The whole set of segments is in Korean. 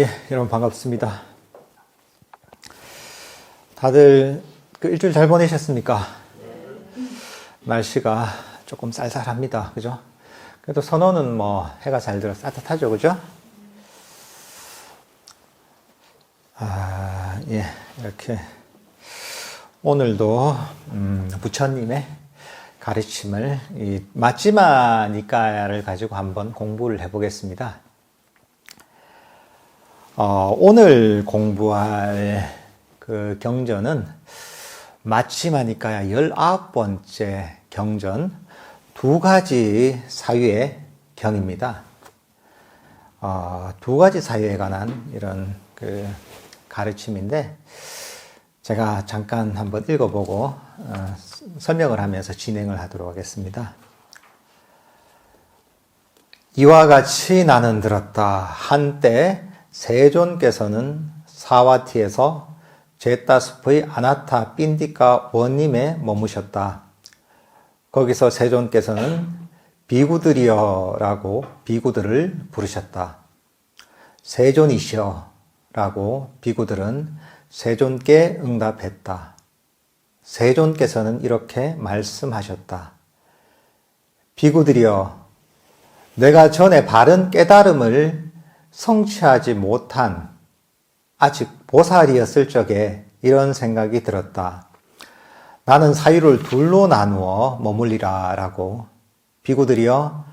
예, 여러분 반갑습니다. 다들 일주일 잘 보내셨습니까? 날씨가 조금 쌀쌀합니다. 그죠? 그래도 선호는 해가 잘 들어 따뜻하죠. 그죠? 예, 이렇게 오늘도 부처님의 가르침을 이 마찌마 니까야를 가지고 한번 공부를 해보겠습니다. 오늘 공부할 그 경전은 마찌마 니까야 19번째 경전 두 가지 사유의 경입니다. 두 가지 사유에 관한 이런 그 가르침인데 제가 잠깐 한번 읽어보고 설명을 하면서 진행을 하도록 하겠습니다. 이와 같이 나는 들었다. 한때 세존께서는 사와티에서 제따숲의 아나타 핀디카 원님에 머무셨다. 거기서 세존께서는 비구들이여라고 비구들을 부르셨다. 세존이시여 라고 비구들은 세존께 응답했다. 세존께서는 이렇게 말씀하셨다. 비구들이여, 내가 전에 바른 깨달음을 성취하지 못한 아직 보살이었을 적에 이런 생각이 들었다. 나는 사유를 둘로 나누어 머물리라 라고. 비구들이여,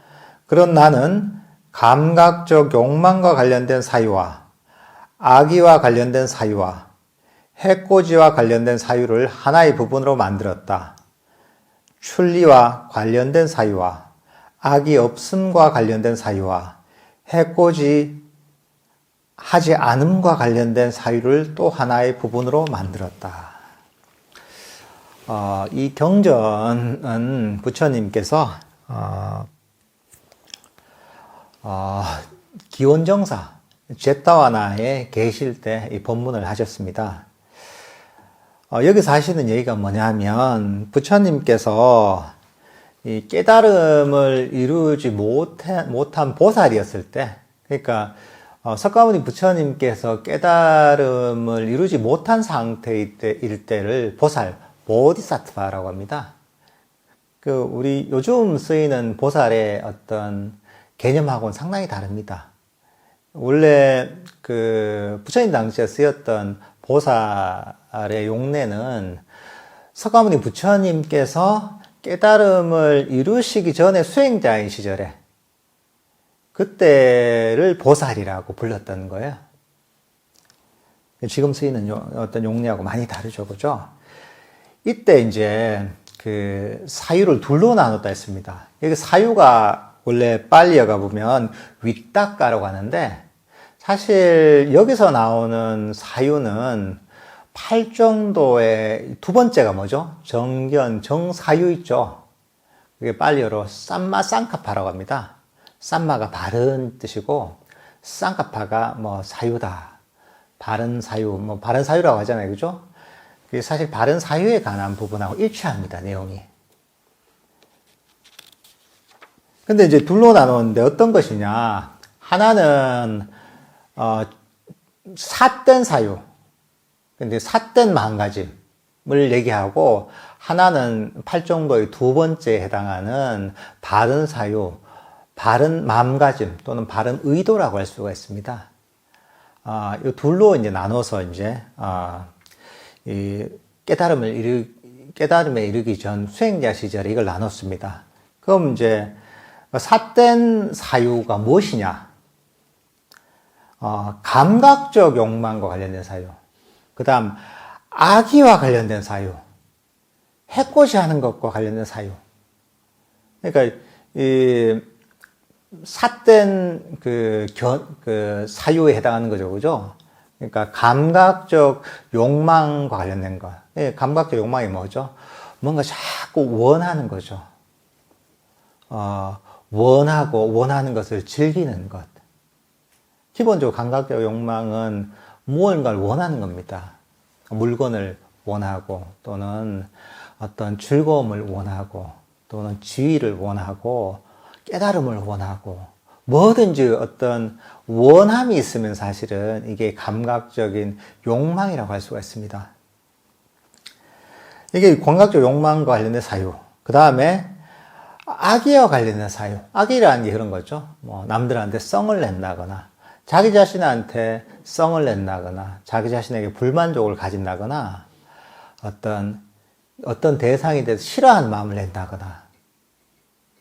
그런 나는 감각적 욕망과 관련된 사유와 악의와 관련된 사유와 해코지와 관련된 사유를 하나의 부분으로 만들었다. 출리와 관련된 사유와 악이 없음과 관련된 사유와 해코지 하지 않음과 관련된 사유를 또 하나의 부분으로 만들었다. 이 경전은 부처님께서 기원정사 제타와나에 계실 때 이 법문을 하셨습니다. 여기서 하시는 얘기가 뭐냐면 부처님께서 이 깨달음을 이루지 못한 보살이었을 때, 그러니까 석가모니 부처님께서 깨달음을 이루지 못한 상태일 때를 보살, 보디사트바라고 합니다. 우리 요즘 쓰이는 보살의 어떤 개념하고는 상당히 다릅니다. 원래 부처님 당시에 쓰였던 보살의 용례는 석가모니 부처님께서 깨달음을 이루시기 전에 수행자인 시절에 그때를 보살이라고 불렀던 거예요. 지금 쓰이는 어떤 용례하고 많이 다르죠, 그죠? 이때 이제 사유를 둘로 나눴다 했습니다. 여기 사유가 원래 빨리어가 보면 윗닦가라고 하는데 사실 여기서 나오는 사유는 팔정도의 두 번째가 뭐죠? 정견, 정사유 있죠? 그게 빨리어로 삼마 쌍카파라고 합니다. 삼마가 바른 뜻이고 쌍카파가 사유다. 바른 사유, 바른 사유라고 하잖아요. 그죠? 그게 사실 바른 사유에 관한 부분하고 일치합니다. 내용이. 근데 이제 둘로 나누는데 어떤 것이냐? 하나는 삿된 사유, 근데 삿된 마음가짐을 얘기하고, 하나는 팔정도의 두 번째에 해당하는 바른 사유, 바른 마음가짐 또는 바른 의도라고 할 수가 있습니다. 이 둘로 이제 나눠서 이제 이 깨달음에 이르기 전 수행자 시절에 이걸 나눴습니다. 그럼 이제 삿된 사유가 무엇이냐? 감각적 욕망과 관련된 사유, 그 다음 악의와 관련된 사유, 해코지하는 것과 관련된 사유. 그러니까 이 삿된 사유에 해당하는 거죠, 그죠? 그러니까 감각적 욕망과 관련된 것. 감각적 욕망이 뭐죠? 뭔가 자꾸 원하는 거죠. 원하는 것을 즐기는 것. 기본적으로 감각적 욕망은 무언가를 원하는 겁니다. 물건을 원하고, 또는 어떤 즐거움을 원하고, 또는 지위를 원하고, 깨달음을 원하고, 뭐든지 어떤 원함이 있으면 사실은 이게 감각적인 욕망이라고 할 수가 있습니다. 이게 감각적 욕망과 관련된 사유. 그 다음에 악의와 관련된 사유. 악의라는 게 그런 거죠. 뭐 남들한테 썽을 낸다거나, 자기 자신한테 썽을 낸다거나, 자기 자신에게 불만족을 가진다거나, 어떤 대상에 대해서 싫어하는 마음을 낸다거나,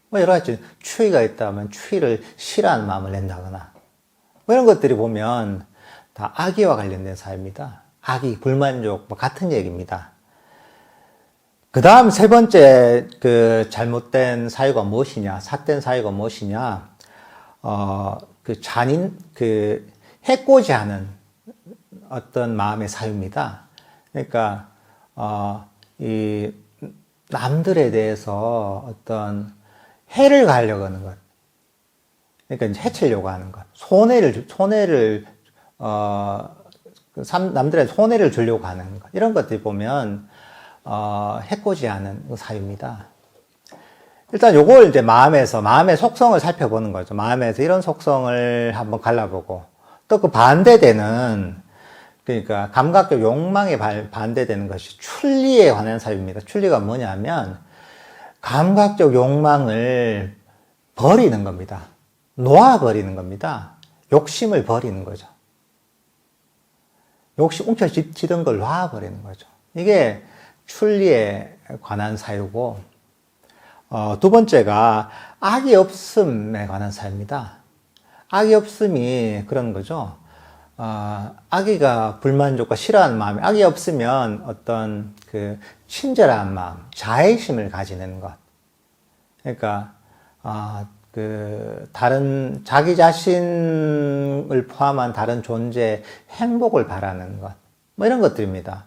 뭐 여러 가지 추위가 있다면 추위를 싫어하는 마음을 낸다거나, 뭐 이런 것들이 보면 다 악의와 관련된 사유입니다. 악의, 불만족, 뭐 같은 얘기입니다. 그 다음 세 번째 그 잘못된 사유가 무엇이냐, 삿된 사유가 무엇이냐, 해코지 하는 어떤 마음의 사유입니다. 그러니까, 이 남들에 대해서 어떤 해를 가하려고 하는 것. 그러니까 이제 해치려고 하는 것. 남들한테 손해를 주려고 하는 것. 이런 것들 보면, 해코지하는 사유입니다. 일단 요걸 이제 마음의 속성을 살펴보는 거죠. 마음에서 이런 속성을 한번 갈라보고, 또 그 반대되는, 그러니까 감각적 욕망에 반대되는 것이 출리에 관한 사유입니다. 출리가 뭐냐면, 감각적 욕망을 버리는 겁니다. 놓아버리는 겁니다. 욕심을 버리는 거죠. 움켜쥐던 걸 놔버리는 거죠. 이게 출리에 관한 사유고, 두 번째가 악이 없음에 관한 사유입니다. 악이 없음이 그런 거죠. 악의가 불만족과 싫어하는 마음이, 악이 없으면 어떤 그 친절한 마음, 자애심을 가지는 것. 그러니까, 자기 자신을 포함한 다른 존재의 행복을 바라는 것. 뭐 이런 것들입니다.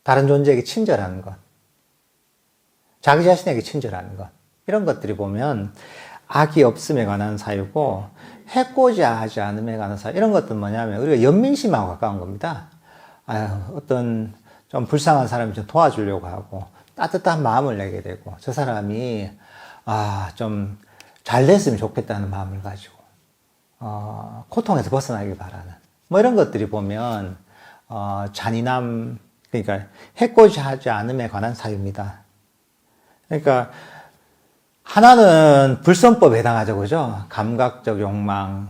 다른 존재에게 친절한 것. 자기 자신에게 친절한 것. 이런 것들이 보면 악이 없음에 관한 사유고, 해코지 하지 않음에 관한 사유. 이런 것들은 뭐냐면 우리가 연민심하고 가까운 겁니다. 어떤 좀 불쌍한 사람이 좀 도와주려고 하고, 따뜻한 마음을 내게 되고, 저 사람이, 좀 잘 됐으면 좋겠다는 마음을 가지고, 고통에서 벗어나길 바라는, 뭐 이런 것들이 보면, 잔인함, 그러니까 해코지 하지 않음에 관한 사유입니다. 그러니까, 하나는 불선법에 해당하죠, 그죠? 감각적 욕망,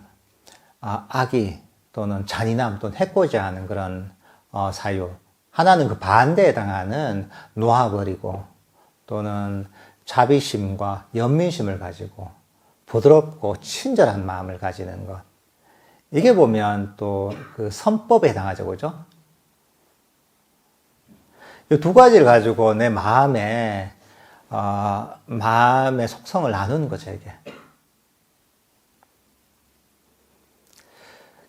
악의, 또는 잔인함, 또는 해코지 하는 그런, 사유. 하나는 그 반대에 해당하는 놓아버리고, 또는 자비심과 연민심을 가지고, 부드럽고 친절한 마음을 가지는 것. 이게 보면 또 그 선법에 해당하죠, 그죠? 이 두 가지를 가지고 내 마음의 속성을 나누는 거죠, 이게.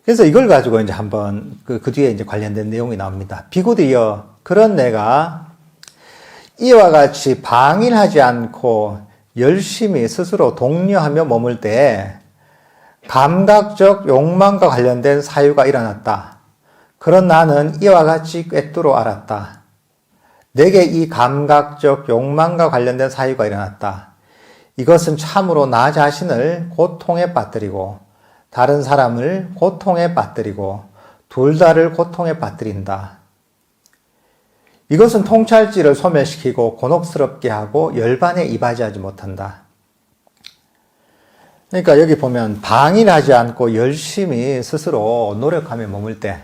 그래서 이걸 가지고 이제 한번 그 뒤에 이제 관련된 내용이 나옵니다. 비구디여, 그런 내가 이와 같이 방일하지 않고 열심히 스스로 독려하며 머물 때 감각적 욕망과 관련된 사유가 일어났다. 그런 나는 이와 같이 꿰뚫어 알았다. 내게 이 감각적 욕망과 관련된 사유가 일어났다. 이것은 참으로 나 자신을 고통에 빠뜨리고 다른 사람을 고통에 빠뜨리고 둘 다를 고통에 빠뜨린다. 이것은 통찰지를 소멸시키고 곤혹스럽게 하고 열반에 이바지하지 못한다. 그러니까 여기 보면 방일하지 않고 열심히 스스로 노력하며 머물 때,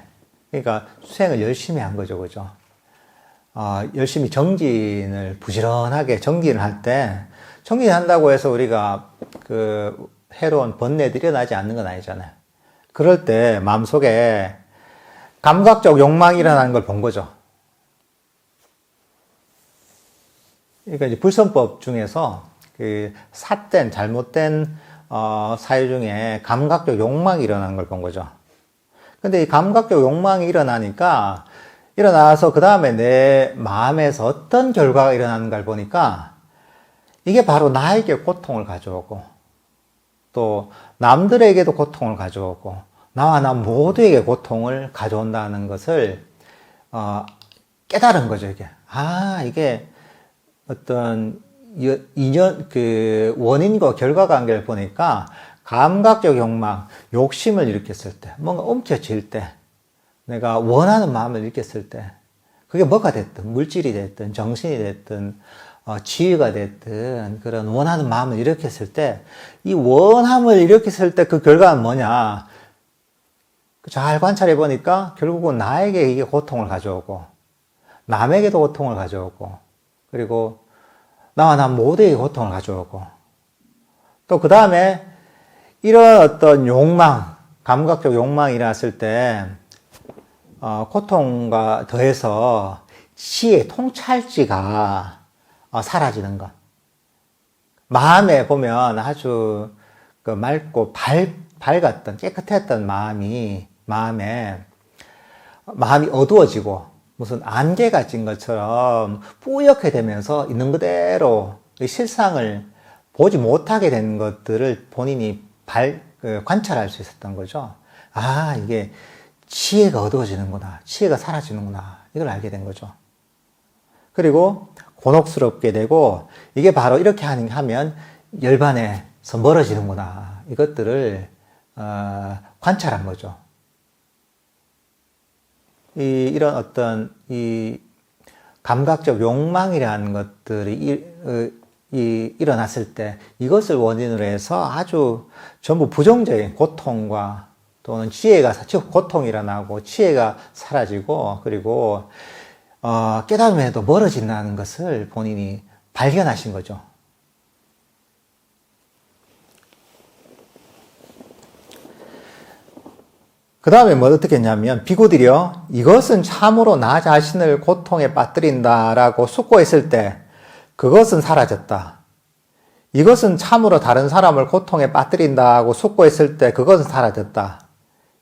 그러니까 수행을 열심히 한 거죠, 그죠? 열심히 부지런하게 정진을 할 때, 정진한다고 해서 우리가 그 해로운 번뇌들이 일어나지 않는 건 아니잖아요. 그럴 때 마음속에 감각적 욕망이 일어나는 걸 본 거죠. 그러니까 이제 불선법 중에서 그 삿된, 잘못된 사유 중에 감각적 욕망이 일어나는 걸 본 거죠. 근데 이 감각적 욕망이 일어나서 그 다음에 내 마음에서 어떤 결과가 일어나는가를 보니까 이게 바로 나에게 고통을 가져오고 또 남들에게도 고통을 가져오고 나와 나 모두에게 고통을 가져온다는 것을 깨달은 거죠, 이게. 이게 어떤 원인과 결과 관계를 보니까 감각적 욕망, 욕심을 일으켰을 때, 뭔가 움켜쥘 때, 내가 원하는 마음을 일으켰을 때, 그게 뭐가 됐든, 물질이 됐든, 정신이 됐든, 지위가 됐든, 그런 원하는 마음을 일으켰을 때, 이 원함을 일으켰을 때 그 결과는 뭐냐? 잘 관찰해 보니까 결국은 나에게 이게 고통을 가져오고, 남에게도 고통을 가져오고, 그리고 나와 남 모두에게 고통을 가져오고, 또 그 다음에 이런 어떤 욕망, 감각적 욕망이 일어났을 때, 고통과 더해서 지혜, 통찰지가 사라지는 것. 마음에 보면 아주 그 맑고 밝았던, 깨끗했던 마음이 어두워지고 무슨 안개가 찐 것처럼 뿌옇게 되면서 있는 그대로 실상을 보지 못하게 된 것들을 본인이 관찰할 수 있었던 거죠. 아, 이게 지혜가 어두워지는구나. 지혜가 사라지는구나. 이걸 알게 된 거죠. 그리고 곤혹스럽게 되고, 이게 바로 이렇게 하면 열반에서 멀어지는구나. 이것들을 관찰한 거죠. 이런 어떤 이 감각적 욕망이라는 것들이 일어났을 때 이것을 원인으로 해서 아주 전부 부정적인 고통과 또는 즉 고통이 일어나고 지혜가 사라지고, 그리고 깨달음에도 멀어진다는 것을 본인이 발견하신 거죠. 그 다음에 어떻게 했냐면, 비구들이요, 이것은 참으로 나 자신을 고통에 빠뜨린다라고 숙고했을 때 그것은 사라졌다. 이것은 참으로 다른 사람을 고통에 빠뜨린다고 숙고했을 때 그것은 사라졌다.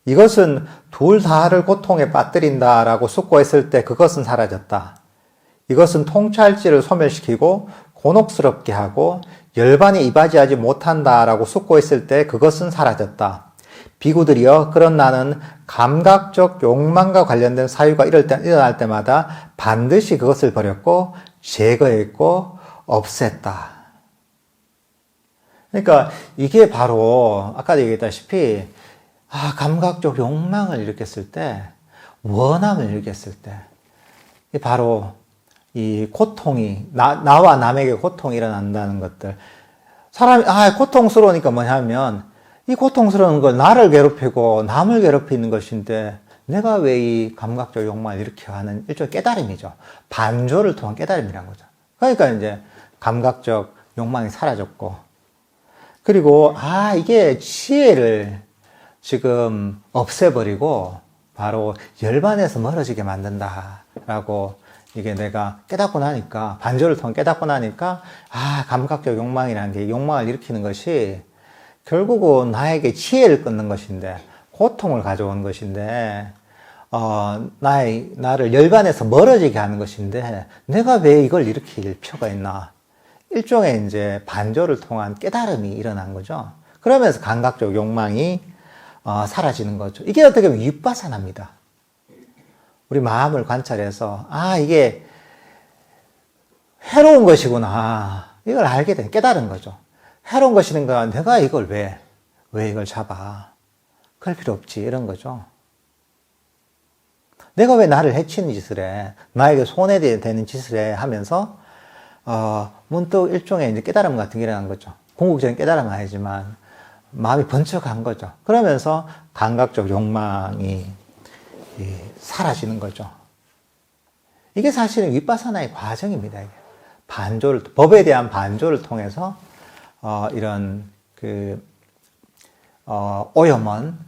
이것은 둘 다를 고통에 빠뜨린다라고 숙고했을 때 그것은 사라졌다. 이것은 통찰지를 소멸시키고 곤혹스럽게 하고 열반에 이바지하지 못한다라고 숙고했을 때 그것은 사라졌다. 비구들이여, 그런 나는 감각적 욕망과 관련된 사유가 일어날 때마다 반드시 그것을 버렸고 제거했고 없앴다. 그러니까 이게 바로 아까도 얘기했다시피 감각적 욕망을 일으켰을 때, 원함을 일으켰을 때, 바로 이 고통이 나와 남에게 고통이 일어난다는 것들. 사람이 고통스러우니까 뭐냐면, 이 고통스러운 건 나를 괴롭히고 남을 괴롭히는 것인데 내가 왜 이 감각적 욕망을 일으켜 하는 일종의 깨달음이죠. 반조를 통한 깨달음이란 거죠. 그러니까 이제 감각적 욕망이 사라졌고, 그리고 이게 지혜를 지금 없애버리고 바로 열반에서 멀어지게 만든다라고, 이게 내가 깨닫고 나니까, 반조를 통해 깨닫고 나니까 감각적 욕망이라는 게, 욕망을 일으키는 것이 결국은 나에게 지혜를 끊는 것인데, 고통을 가져오는 것인데, 나를 열반에서 멀어지게 하는 것인데, 내가 왜 이걸 일으킬 필요가 있나? 일종의 이제 반조를 통한 깨달음이 일어난 거죠. 그러면서 감각적 욕망이 사라지는 거죠. 이게 어떻게 보면 윗바사나입니다. 우리 마음을 관찰해서, 이게 해로운 것이구나. 이걸 알게 된, 깨달은 거죠. 해로운 것이니까 내가 이걸 왜 이걸 잡아? 그럴 필요 없지. 이런 거죠. 내가 왜 나를 해치는 짓을 해? 나에게 손해되는 짓을 해? 하면서, 문득 일종의 이제 깨달음 같은 게 일어난 거죠. 궁극적인 깨달음은 아니지만, 마음이 번쩍한 거죠. 그러면서 감각적 욕망이 사라지는 거죠. 이게 사실은 윗바사나의 과정입니다. 이게. 법에 대한 반조를 통해서, 이런, 오염원,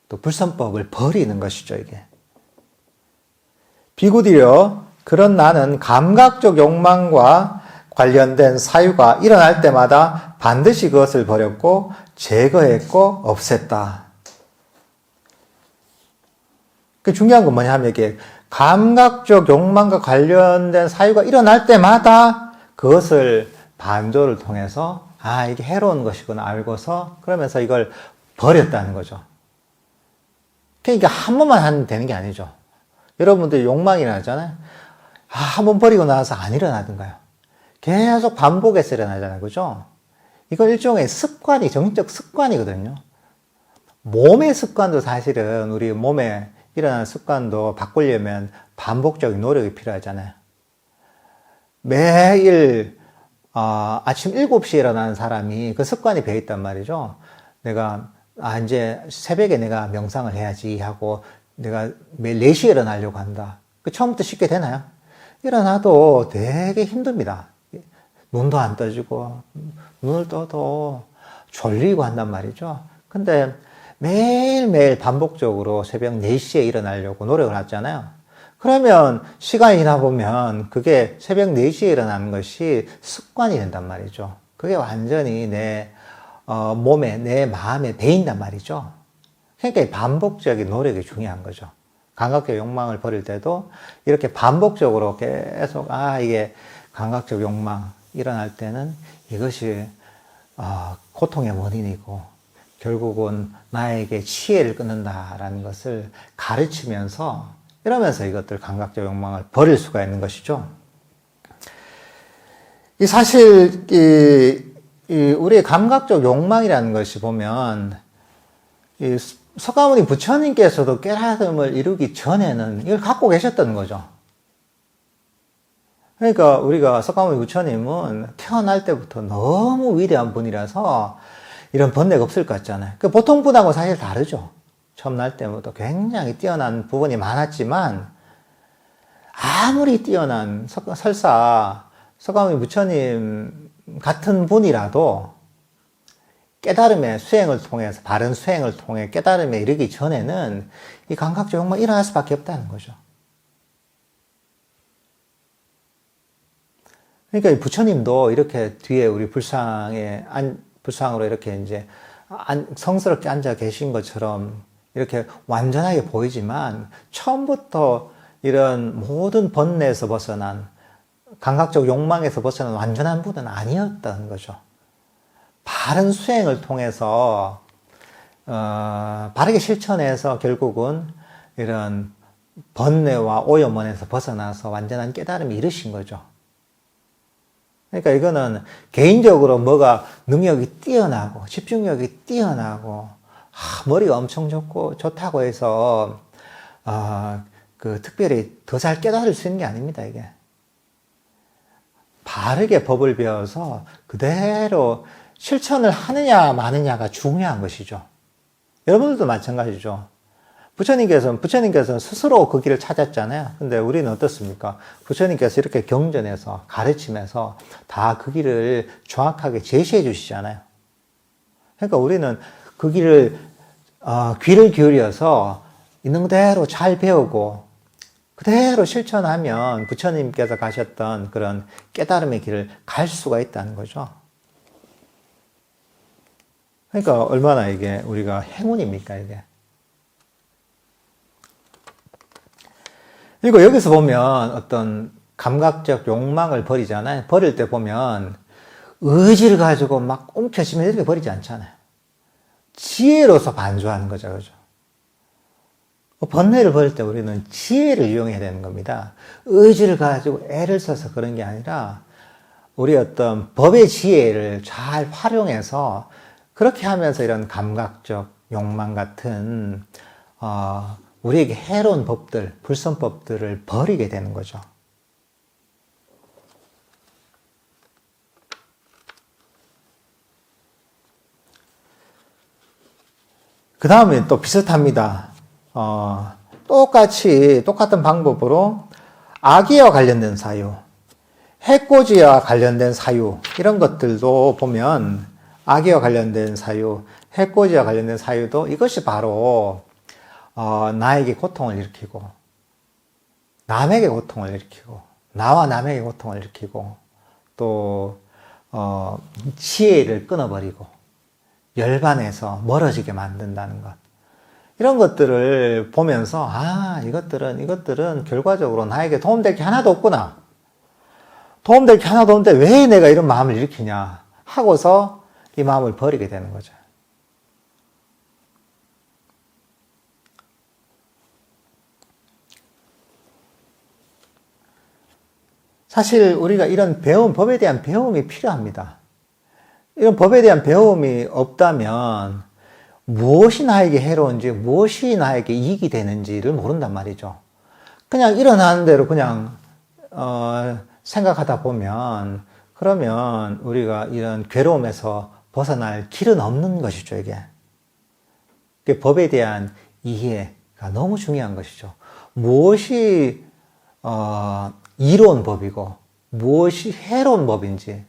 또 불선법을 버리는 것이죠, 이게. 비구들여, 그런 나는 감각적 욕망과 관련된 사유가 일어날 때마다 반드시 그것을 버렸고, 제거했고, 없앴다. 그 중요한 건 뭐냐 하면, 이게 감각적 욕망과 관련된 사유가 일어날 때마다 그것을 반조를 통해서 이게 해로운 것이구나 알고서, 그러면서 이걸 버렸다는 거죠. 그러니까 한 번만 하면 되는 게 아니죠. 여러분들 욕망이 일어나잖아요. 한 번 버리고 나서 안 일어나던가요? 계속 반복해서 일어나잖아요. 그죠? 이건 일종의 습관이, 정신적 습관이거든요. 몸의 습관도 사실은 우리 몸에 일어나는 습관도 바꾸려면 반복적인 노력이 필요하잖아요. 매일 아침 7시에 일어나는 사람이 그 습관이 배어 있단 말이죠. 내가 이제 새벽에 내가 명상을 해야지 하고 내가 매일 4시에 일어나려고 한다. 그 처음부터 쉽게 되나요? 일어나도 되게 힘듭니다. 눈도 안 떠지고 눈을 떠도 졸리고 한단 말이죠. 근데 매일매일 반복적으로 새벽 4시에 일어나려고 노력을 하잖아요. 그러면 시간이 지나 보면 그게 새벽 4시에 일어나는 것이 습관이 된단 말이죠. 그게 완전히 내 몸에, 내 마음에 배인단 말이죠. 그러니까 반복적인 노력이 중요한 거죠. 감각적 욕망을 버릴 때도 이렇게 반복적으로 계속 이게 감각적 욕망 일어날 때는 이것이 고통의 원인이고 결국은 나에게 치해를 끊는다라는 것을 가르치면서 이러면서 이것들 감각적 욕망을 버릴 수가 있는 것이죠. 사실 우리의 감각적 욕망이라는 것이 보면 석가모니 부처님께서도 깨달음을 이루기 전에는 이걸 갖고 계셨던 거죠. 그러니까 우리가 석가모니 부처님은 태어날 때부터 너무 위대한 분이라서 이런 번뇌가 없을 것 같잖아요. 보통 분하고 사실 다르죠. 처음 날 때부터 굉장히 뛰어난 부분이 많았지만 아무리 뛰어난 설사 석가모니 부처님 같은 분이라도 깨달음의 수행을 통해서 바른 수행을 통해 깨달음에 이르기 전에는 이 감각적 욕망이 일어날 수밖에 없다는 거죠. 그러니까 이 부처님도 이렇게 뒤에 우리 불상으로 이렇게 이제 성스럽게 앉아 계신 것처럼 이렇게 완전하게 보이지만 처음부터 이런 모든 번뇌에서 벗어난 감각적 욕망에서 벗어난 완전한 분은 아니었던 거죠. 바른 수행을 통해서 바르게 실천해서 결국은 이런 번뇌와 오염원에서 벗어나서 완전한 깨달음이 이르신 거죠. 그러니까 이거는 개인적으로 뭐가 능력이 뛰어나고 집중력이 뛰어나고 머리가 엄청 좋다고 해서 특별히 더 잘 깨달을 수 있는 게 아닙니다. 이게 바르게 법을 배워서 그대로 실천을 하느냐 마느냐가 중요한 것이죠. 여러분들도 마찬가지죠. 부처님께서는 스스로 그 길을 찾았잖아요. 근데 우리는 어떻습니까? 부처님께서 이렇게 경전해서 가르치면서 다 그 길을 정확하게 제시해 주시잖아요. 그러니까 우리는 그 길을 귀를 기울여서 있는 그대로 잘 배우고 그대로 실천하면 부처님께서 가셨던 그런 깨달음의 길을 갈 수가 있다는 거죠. 그러니까 얼마나 이게 우리가 행운입니까, 이게. 그리고 여기서 보면 어떤 감각적 욕망을 버리잖아요. 버릴 때 보면 의지를 가지고 막 움켜쥐면 이렇게 버리지 않잖아요. 지혜로서 반주하는 거죠, 그죠? 번뇌를 버릴 때 우리는 지혜를 이용해야 되는 겁니다. 의지를 가지고 애를 써서 그런 게 아니라 우리 어떤 법의 지혜를 잘 활용해서 그렇게 하면서 이런 감각적 욕망 같은 우리에게 해로운 법들, 불선법들을 버리게 되는 거죠. 그 다음에 또 비슷합니다. 똑같은 방법으로 악의와 관련된 사유, 해코지와 관련된 사유, 이런 것들도 보면 악의와 관련된 사유, 해코지와 관련된 사유도 이것이 바로 나에게 고통을 일으키고 남에게 고통을 일으키고 나와 남에게 고통을 일으키고 또 지혜를 끊어버리고 열반해서 멀어지게 만든다는 것, 이런 것들을 보면서 이것들은 결과적으로 나에게 도움될 게 하나도 없구나, 도움될 게 하나도 없는데 왜 내가 이런 마음을 일으키냐 하고서 이 마음을 버리게 되는 거죠. 사실 우리가 이런 법에 대한 배움이 필요합니다. 이런 법에 대한 배움이 없다면 무엇이 나에게 해로운지, 무엇이 나에게 이익이 되는지를 모른단 말이죠. 그냥 일어나는 대로 그냥 생각하다 보면, 그러면 우리가 이런 괴로움에서 벗어날 길은 없는 것이죠, 이게. 법에 대한 이해가 너무 중요한 것이죠. 무엇이 이로운 법이고 무엇이 해로운 법인지,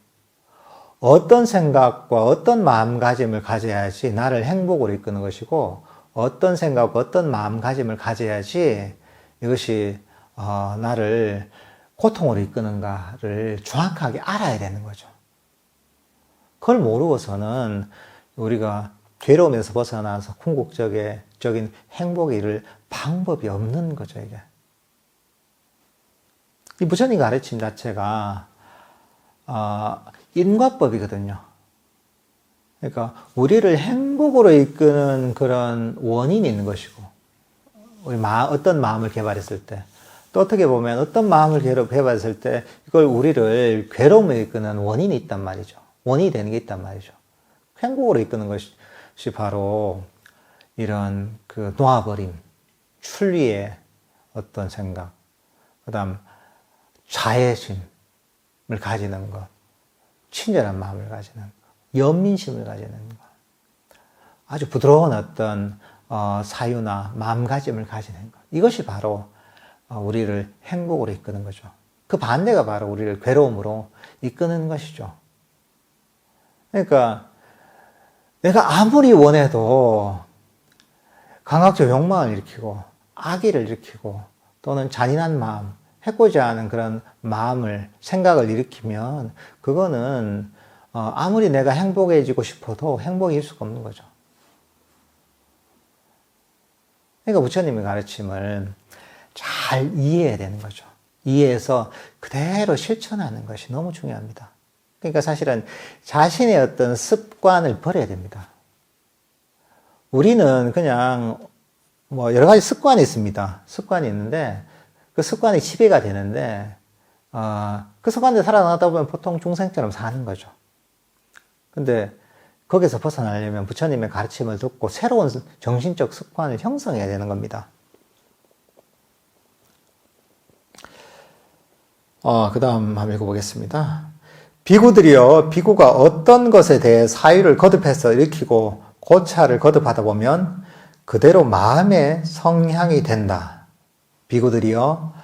어떤 생각과 어떤 마음가짐을 가져야지 나를 행복으로 이끄는 것이고, 어떤 생각과 어떤 마음가짐을 가져야지 이것이 나를 고통으로 이끄는가를 정확하게 알아야 되는 거죠. 그걸 모르고서는 우리가 괴로움에서 벗어나서 궁극적인 행복에 이를 방법이 없는 거죠, 이게. 이 부처님 가르침 자체가 인과법이거든요. 그러니까 우리를 행복으로 이끄는 그런 원인이 있는 것이고, 우리 어떤 마음을 개발했을 때, 또 어떻게 보면 어떤 마음을 개발했을 때 이걸 우리를 괴로움에 이끄는 원인이 있단 말이죠. 원인이 되는 게 있단 말이죠. 행복으로 이끄는 것이 바로 이런 그 놓아버림, 출리의 어떤 생각, 그 다음 자애심을 가지는 것, 친절한 마음을 가지는 것, 연민심을 가지는 것, 아주 부드러운 어떤 사유나 마음가짐을 가지는 것, 이것이 바로 우리를 행복으로 이끄는 거죠. 그 반대가 바로 우리를 괴로움으로 이끄는 것이죠. 그러니까 내가 아무리 원해도 강박적 욕망을 일으키고 악의를 일으키고 또는 잔인한 마음, 해코지 않은 그런 마음을, 생각을 일으키면 그거는 아무리 내가 행복해지고 싶어도 행복해질 수가 없는 거죠. 그러니까 부처님의 가르침을 잘 이해해야 되는 거죠. 이해해서 그대로 실천하는 것이 너무 중요합니다. 그러니까 사실은 자신의 어떤 습관을 버려야 됩니다. 우리는 그냥 뭐 여러 가지 습관이 있습니다. 습관이 있는데 그 습관이 지배가 되는데 그 습관대로 살아나가다 보면 보통 중생처럼 사는 거죠. 근데 거기서 벗어나려면 부처님의 가르침을 듣고 새로운 정신적 습관을 형성해야 되는 겁니다. 그 다음 한번 읽어보겠습니다. 비구들이여, 비구가 어떤 것에 대해 사유를 거듭해서 일으키고 고찰을 거듭하다 보면 그대로 마음의 성향이 된다. 비구들이여,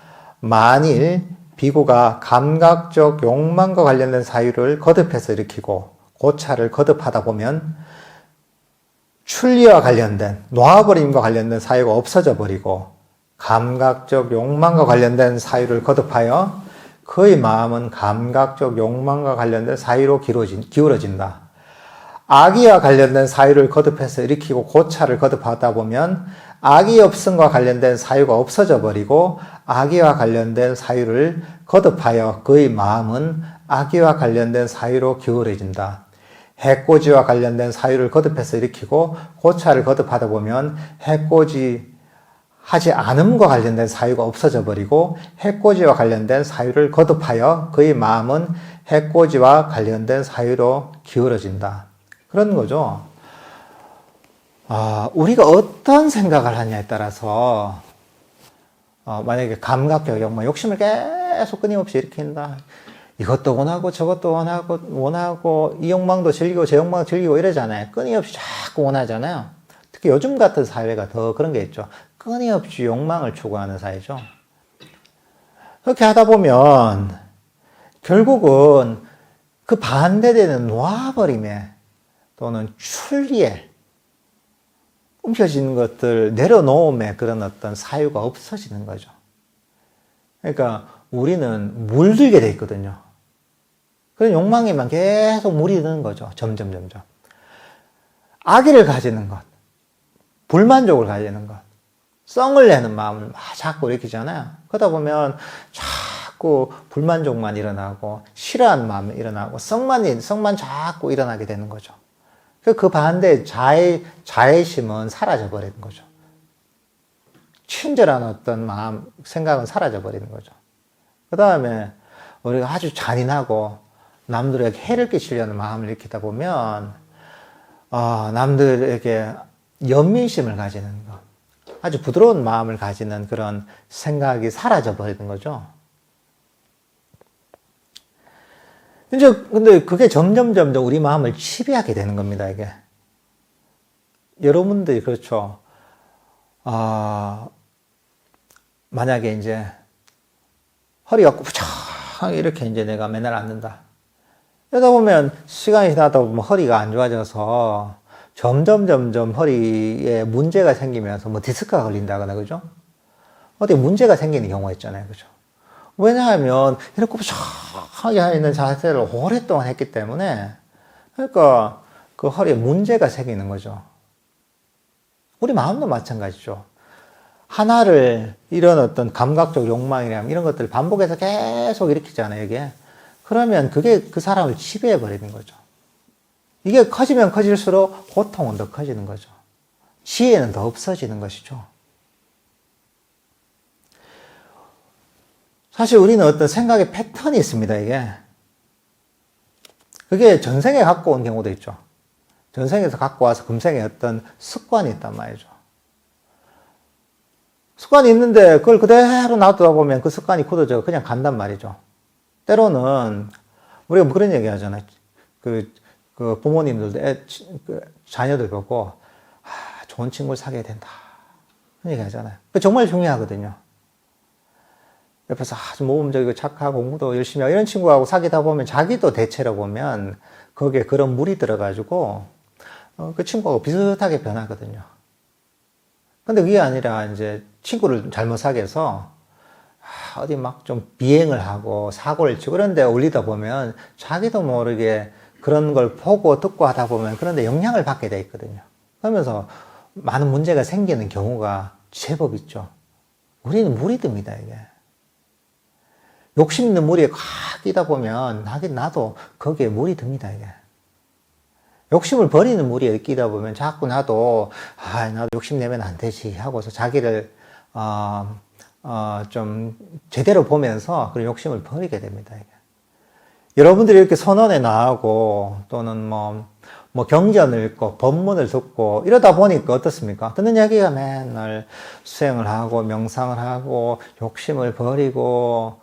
만일 비구가 감각적 욕망과 관련된 사유를 거듭해서 일으키고 고찰을 거듭하다 보면 출리와 관련된, 놓아버림과 관련된 사유가 없어져 버리고 감각적 욕망과 관련된 사유를 거듭하여 그의 마음은 감각적 욕망과 관련된 사유로 기울어진다. 악의와 관련된 사유를 거듭해서 일으키고 고찰을 거듭하다 보면 악의 없음과 관련된 사유가 없어져 버리고 악의와 관련된 사유를 거듭하여 그의 마음은 악의와 관련된 사유로 기울어진다. 해코지와 관련된 사유를 거듭해서 일으키고 고찰을 거듭하다 보면 해코지 하지 않음과 관련된 사유가 없어져 버리고 해코지와 관련된 사유를 거듭하여 그의 마음은 해코지와 관련된 사유로 기울어진다. 그런 거죠. 우리가 어떤 생각을 하냐에 따라서 만약에 감각적 욕망, 욕심을 계속 끊임없이 일으킨다. 이것도 원하고 저것도 원하고 이 욕망도 즐기고 저 욕망도 즐기고 이러잖아요. 끊임없이 자꾸 원하잖아요. 특히 요즘 같은 사회가 더 그런 게 있죠. 끊임없이 욕망을 추구하는 사회죠. 그렇게 하다 보면 결국은 그 반대되는 놓아버림에 또는 출리에 움켜쥐는 것들 내려놓음에 그런 어떤 사유가 없어지는 거죠. 그러니까 우리는 물들게 돼 있거든요. 그런 욕망에만 계속 물이 드는 거죠. 점점. 악의를 가지는 것, 불만족을 가지는 것, 썽을 내는 마음을 자꾸 일으키잖아요. 그러다 보면 자꾸 불만족만 일어나고 싫어하는 마음이 일어나고 썽만 자꾸 일어나게 되는 거죠. 그 반대 자애심은 사라져 버리는 거죠. 친절한 어떤 생각은 사라져 버리는 거죠. 그 다음에 우리가 아주 잔인하고 남들에게 해를 끼치려는 마음을 일으키다 보면 남들에게 연민심을 가지는 것, 아주 부드러운 마음을 가지는 그런 생각이 사라져 버리는 거죠. 이제 근데 그게 점점 우리 마음을 지배하게 되는 겁니다, 이게. 여러분들이 그렇죠. 만약에 이제 허리가 꾸부정하게 이렇게 이제 내가 맨날 앉는다. 이러다 보면 시간이 지나다 보면 허리가 안 좋아져서 점점 허리에 문제가 생기면서 뭐 디스크가 걸린다거나 그죠? 어디 문제가 생기는 경우가 있잖아요, 그죠? 왜냐하면 이렇게 꾸부정하게 있는 자세를 오랫동안 했기 때문에 그러니까 그 허리에 문제가 생기는 거죠. 우리 마음도 마찬가지죠. 하나를 이런 어떤 감각적 욕망이나 이런 것들을 반복해서 계속 일으키잖아요, 이게. 그러면 그게 그 사람을 지배해 버리는 거죠. 이게 커지면 커질수록 고통은 더 커지는 거죠. 지혜는 더 없어지는 것이죠. 사실 우리는 어떤 생각의 패턴이 있습니다, 이게. 그게 전생에 갖고 온 경우도 있죠. 전생에서 갖고 와서 금생에 어떤 습관이 있단 말이죠. 습관이 있는데 그걸 그대로 놔두다 보면 그 습관이 굳어져 그냥 간단 말이죠. 때로는 우리가 그런 얘기 하잖아요. 그 부모님들도 자녀들 보고 좋은 친구를 사귀어야 된다. 그런 얘기 하잖아요. 그 정말 중요하거든요. 옆에서 아주 모범적이고 착하고 공부도 열심히 하고 이런 친구하고 사귀다 보면 자기도 대체로 보면 거기에 그런 물이 들어가지고 그 친구하고 비슷하게 변하거든요. 근데 그게 아니라 이제 친구를 잘못 사귀어서 어디 막 좀 비행을 하고 사고를 치고 그런 데 올리다 보면 자기도 모르게 그런 걸 보고 듣고 하다 보면 그런 데 영향을 받게 돼 있거든요. 그러면서 많은 문제가 생기는 경우가 제법 있죠. 우리는 물이 듭니다, 이게. 욕심 있는 물에 꽉 끼다 보면 하긴 나도 거기에 물이 듭니다, 이게. 욕심을 버리는 물에 끼다 보면 자꾸 나도 나도 욕심내면 안 되지 하고서 자기를 좀 제대로 보면서 그런 욕심을 버리게 됩니다, 이게. 여러분들이 이렇게 선언에 나가고 또는 뭐 경전을 읽고 법문을 듣고 이러다 보니까 어떻습니까? 듣는 얘기가 맨날 수행을 하고 명상을 하고 욕심을 버리고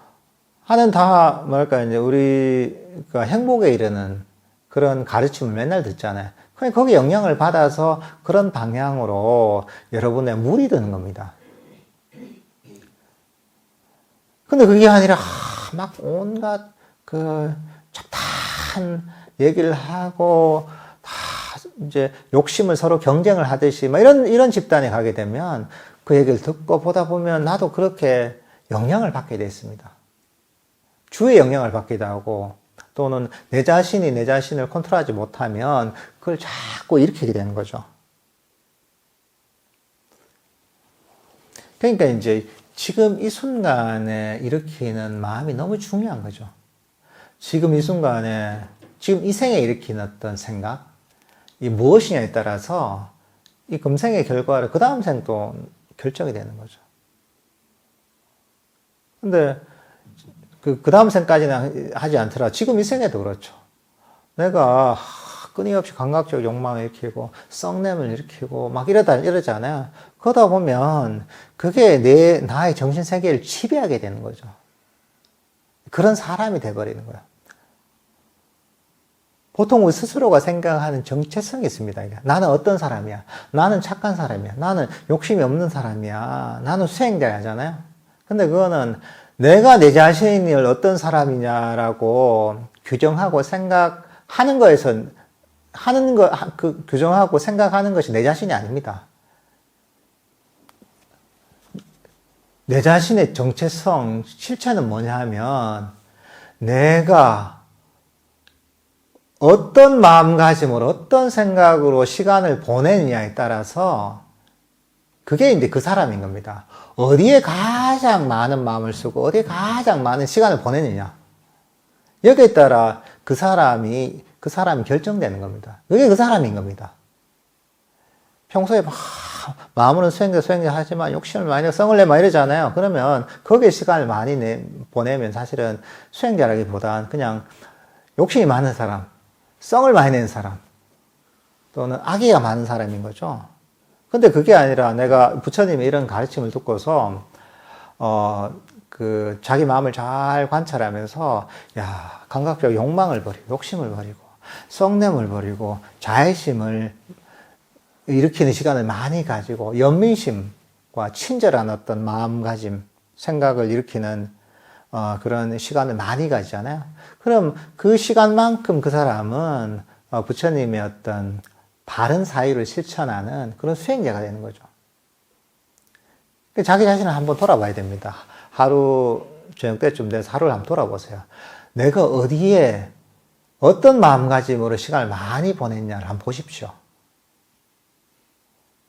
하는 다 뭐랄까 이제 우리가 행복에 이르는 그런 가르침을 맨날 듣잖아요. 그러니까 거기에 영향을 받아서 그런 방향으로 여러분의 물이 드는 겁니다. 근데 그게 아니라 막 온갖 그 잡다한 얘기를 하고 다 이제 욕심을 서로 경쟁을 하듯이 막 이런 집단에 가게 되면 그 얘기를 듣고 보다 보면 나도 그렇게 영향을 받게 됐습니다. 주의 영향을 받기도 하고 또는 내 자신이 내 자신을 컨트롤하지 못하면 그걸 자꾸 일으키게 되는 거죠. 그러니까 이제 지금 이 순간에 일으키는 마음이 너무 중요한 거죠. 지금 이 순간에, 지금 이 생에 일으키는 어떤 생각, 이 무엇이냐에 따라서 이 금생의 결과를 그 다음 생도 결정이 되는 거죠. 근데 그 다음 생까지는 하지 않더라. 지금 이 생에도 그렇죠. 내가 끊임없이 감각적 욕망을 일으키고 썩냄을 일으키고 막 이러잖아요. 그러다 보면 그게 나의 정신세계를 지배하게 되는 거죠. 그런 사람이 돼버리는 거예요. 보통 우리 스스로가 생각하는 정체성이 있습니다. 나는 어떤 사람이야? 나는 착한 사람이야. 나는 욕심이 없는 사람이야. 나는 수행자잖아요. 근데 그거는 내가 내 자신을 어떤 사람이냐라고 규정하고 생각하는 거에서 규정하고 생각하는 것이 내 자신이 아닙니다. 내 자신의 정체성, 실체는 뭐냐 하면 내가 어떤 마음가짐으로 어떤 생각으로 시간을 보내느냐에 따라서 그게 이제 그 사람인 겁니다. 어디에 가장 많은 마음을 쓰고 어디에 가장 많은 시간을 보내느냐. 여기에 따라 그 사람이 결정되는 겁니다. 그게 그 사람인 겁니다. 평소에 막 마음으로는 수행자 하지만 욕심을 많이 내고 성을 내고 이러잖아요. 그러면 거기에 시간을 많이 보내면 사실은 수행자라기보단 그냥 욕심이 많은 사람, 성을 많이 내는 사람, 또는 악의가 많은 사람인 거죠. 근데 그게 아니라 내가 부처님의 이런 가르침을 듣고서, 자기 마음을 잘 관찰하면서, 야, 감각적 욕망을 버리고, 욕심을 버리고, 성냄을 버리고, 자애심을 일으키는 시간을 많이 가지고, 연민심과 친절한 어떤 마음가짐, 생각을 일으키는 그런 시간을 많이 가지잖아요. 그럼 그 시간만큼 그 사람은 부처님의 어떤 바른 사유를 실천하는 그런 수행자가 되는 거죠. 자기 자신을 한번 돌아봐야 됩니다. 하루 저녁 때쯤 돼서 하루를 한번 돌아보세요. 내가 어디에 어떤 마음가짐으로 시간을 많이 보냈냐를 한번 보십시오.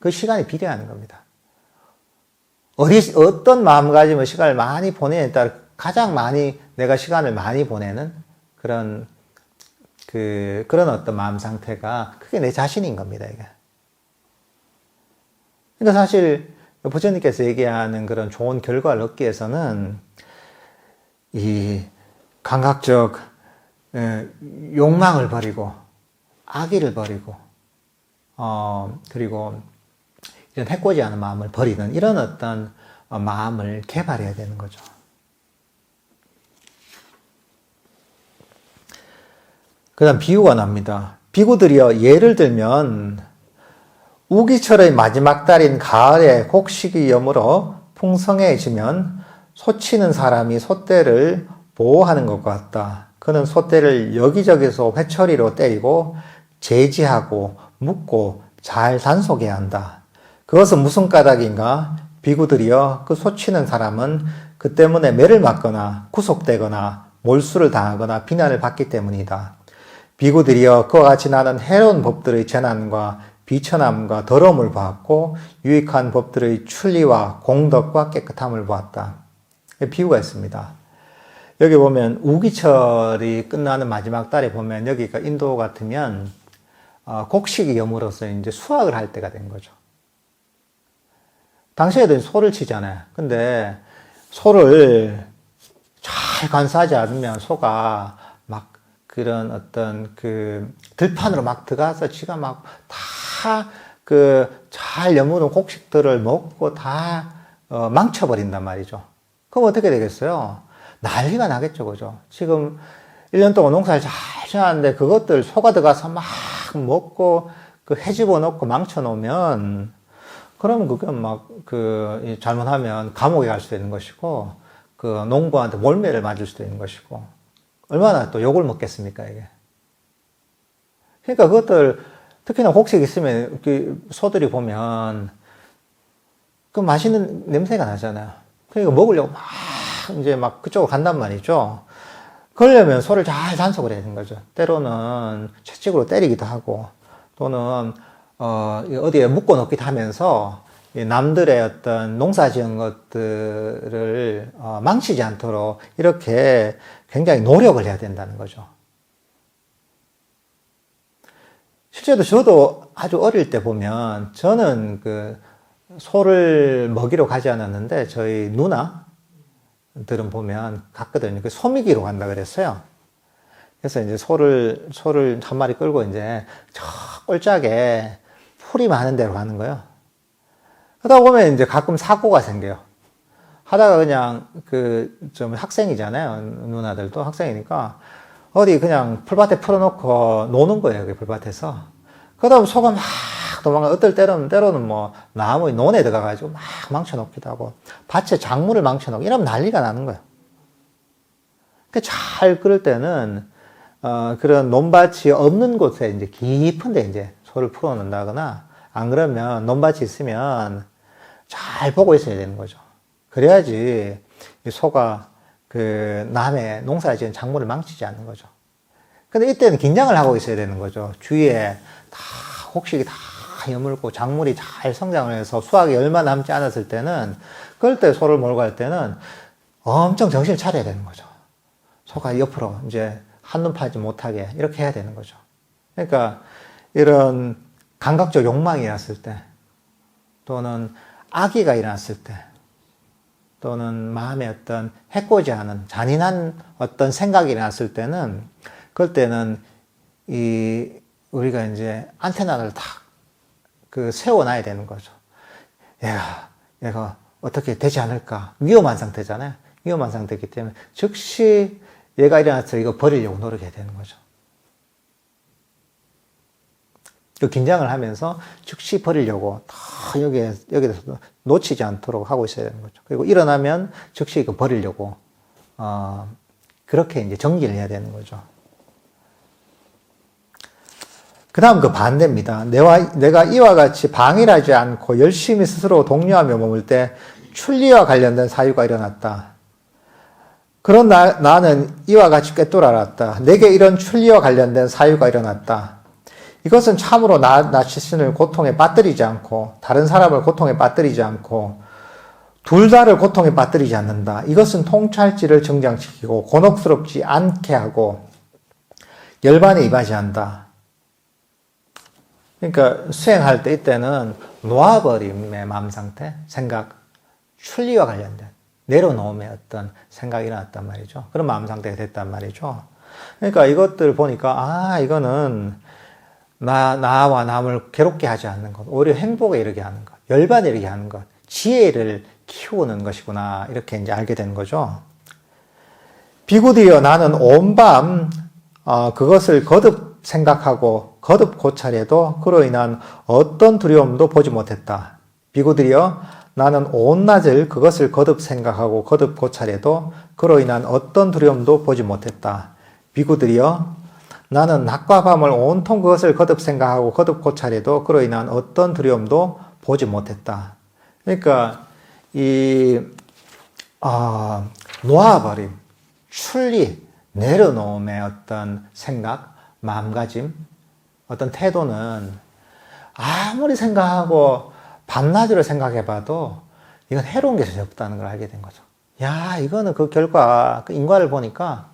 그 시간이 비례하는 겁니다. 어떤 마음가짐으로 시간을 많이 보내냐에 따라 가장 많이 내가 시간을 많이 보내는 그런 어떤 마음 상태가 그게 내 자신인 겁니다, 이게. 그러니까 사실 부처님께서 얘기하는 그런 좋은 결과를 얻기 위해서는 이 감각적 욕망을 버리고 악의를 버리고 그리고 이런 해코지 않은 마음을 버리는 이런 어떤 마음을 개발해야 되는 거죠. 그 다음 비유가 납니다. 비구들이여 예를 들면 우기철의 마지막 달인 가을에 곡식이 여물어 풍성해지면 소치는 사람이 소떼를 보호하는 것 같다. 그는 소떼를 여기저기서 회초리로 때리고 제지하고 묶고 잘 단속해야 한다. 그것은 무슨 까닭인가? 비구들이여 그 소치는 사람은 그 때문에 매를 맞거나 구속되거나 몰수를 당하거나 비난을 받기 때문이다. 비구들이여 그와 같이 나는 해로운 법들의 재난과 비천함과 더러움을 보았고 유익한 법들의 출리와 공덕과 깨끗함을 보았다. 비유가 있습니다. 여기 보면 우기철이 끝나는 마지막 달에 보면 여기가 인도 같으면 곡식이 여물어서 이제 수확을 할 때가 된 거죠. 당시에도 소를 치잖아요. 근데 소를 잘 관사하지 않으면 소가 막 그런 어떤 들판으로 막 들어가서 지가 막 다 잘 여무는 곡식들을 먹고 다 망쳐버린단 말이죠. 그럼 어떻게 되겠어요? 난리가 나겠죠, 그죠? 지금 1년 동안 농사를 잘 지었는데 그것들 소가 들어가서 막 먹고 해집어 놓고 망쳐 놓으면 그러면 그게 막 잘못하면 감옥에 갈 수도 있는 것이고 농부한테 몰매를 맞을 수도 있는 것이고 얼마나 또 욕을 먹겠습니까, 이게. 그러니까 그것들, 특히나 곡식 있으면, 소들이 보면, 맛있는 냄새가 나잖아요. 그러니까 먹으려고 막 그쪽으로 간단 말이죠. 그러려면 소를 잘 단속을 해야 되는 거죠. 때로는 채찍으로 때리기도 하고, 또는, 어디에 묶어 놓기도 하면서, 남들의 어떤 농사 지은 것들을 망치지 않도록 이렇게 굉장히 노력을 해야 된다는 거죠. 실제로 저도 아주 어릴 때 보면 저는 소를 먹이러 가지 않았는데 저희 누나들은 보면 갔거든요. 소미기로 간다 그랬어요. 그래서 이제 소를 한 마리 끌고 이제 저 꼴짝에 풀이 많은 데로 가는 거예요. 하다 보면 이제 가끔 사고가 생겨요. 하다가 그냥 좀 학생이잖아요. 누나들도 학생이니까 어디 그냥 풀밭에 풀어놓고 노는 거예요. 그 풀밭에서. 그러다 보면 소가 막 도망가. 어떨 때로는 뭐 나무 논에 들어가가지고 막 망쳐놓기도 하고 밭에 작물을 망쳐놓고 이러면 난리가 나는 거예요. 잘 그럴 때는 그런 논밭이 없는 곳에 이제 깊은데 이제 소를 풀어놓는다거나 안 그러면 논밭이 있으면 잘 보고 있어야 되는 거죠. 그래야지 소가 남의 농사 지은 작물을 망치지 않는 거죠. 근데 이때는 긴장을 하고 있어야 되는 거죠. 주위에 곡식이 다 여물고 작물이 잘 성장을 해서 수확이 얼마 남지 않았을 때는 그럴 때 소를 몰고 갈 때는 엄청 정신을 차려야 되는 거죠. 소가 옆으로 이제 한눈 파지 못하게 이렇게 해야 되는 거죠. 그러니까 이런 감각적 욕망이 일어났을 때 또는 악의가 일어났을 때 또는 마음에 어떤 해코지 않은 잔인한 어떤 생각이 일어났을 때는 그럴 때는 우리가 이제 안테나를 딱 세워놔야 되는 거죠. 얘가 어떻게 되지 않을까? 위험한 상태잖아요. 위험한 상태이기 때문에 즉시 얘가 일어나서 이거 버리려고 노력해야 되는 거죠. 그 긴장을 하면서 즉시 버리려고 다 여기에서 놓치지 않도록 하고 있어야 되는 거죠. 그리고 일어나면 즉시 이거 버리려고, 그렇게 이제 정리를 해야 되는 거죠. 그 다음 그 반대입니다. 내가 이와 같이 방일하지 않고 열심히 스스로 독려하며 머물 때 출리와 관련된 사유가 일어났다. 그런 나는 이와 같이 꿰뚫어 알았다. 내게 이런 출리와 관련된 사유가 일어났다. 이것은 참으로 나 자신을 고통에 빠뜨리지 않고 다른 사람을 고통에 빠뜨리지 않고 둘 다를 고통에 빠뜨리지 않는다. 이것은 통찰지를 정장시키고 곤혹스럽지 않게 하고 열반에 임하지 않는다. 그러니까 수행할 때 이때는 놓아버림의 마음 상태, 생각, 출리와 관련된 내려놓음의 어떤 생각이 일어났단 말이죠. 그런 마음 상태가 됐단 말이죠. 그러니까 이것들 보니까 이거는 나와 남을 괴롭게 하지 않는 것, 오히려 행복에 이르게 하는 것, 열반에 이르게 하는 것, 지혜를 키우는 것이구나 이렇게 이제 알게 되는 거죠. 비구디여 나는 온 밤 그것을 거듭 생각하고 거듭 고찰해도 그로 인한 어떤 두려움도 보지 못했다. 비구디여 나는 온 낮을 그것을 거듭 생각하고 거듭 고찰해도 그로 인한 어떤 두려움도 보지 못했다. 비구들이여 나는 낮과 밤을 온통 그것을 거듭 생각하고 거듭 고찰해도 그로 인한 어떤 두려움도 보지 못했다. 그러니까 놓아버림, 출리, 내려놓음의 어떤 생각, 마음가짐, 어떤 태도는 아무리 생각하고 밤낮으로 생각해봐도 이건 해로운 게 전혀 없다는 걸 알게 된 거죠. 이거는 그 결과, 그 인과를 보니까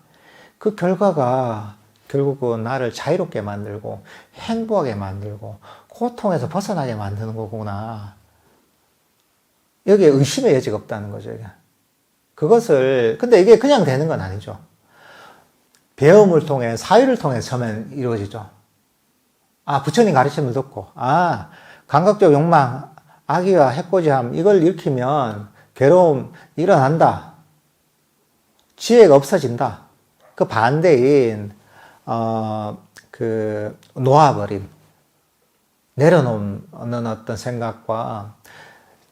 그 결과가 결국은 나를 자유롭게 만들고 행복하게 만들고 고통에서 벗어나게 만드는 거구나. 여기에 의심의 여지가 없다는 거죠. 근데 이게 그냥 되는 건 아니죠. 배움을 통해, 사유를 통해 처음엔 이루어지죠. 부처님 가르침을 듣고, 감각적 욕망, 악의와 해코지함, 이걸 일으키면 괴로움 일어난다. 지혜가 없어진다. 그 반대인, 놓아버림, 내려놓는 어떤 생각과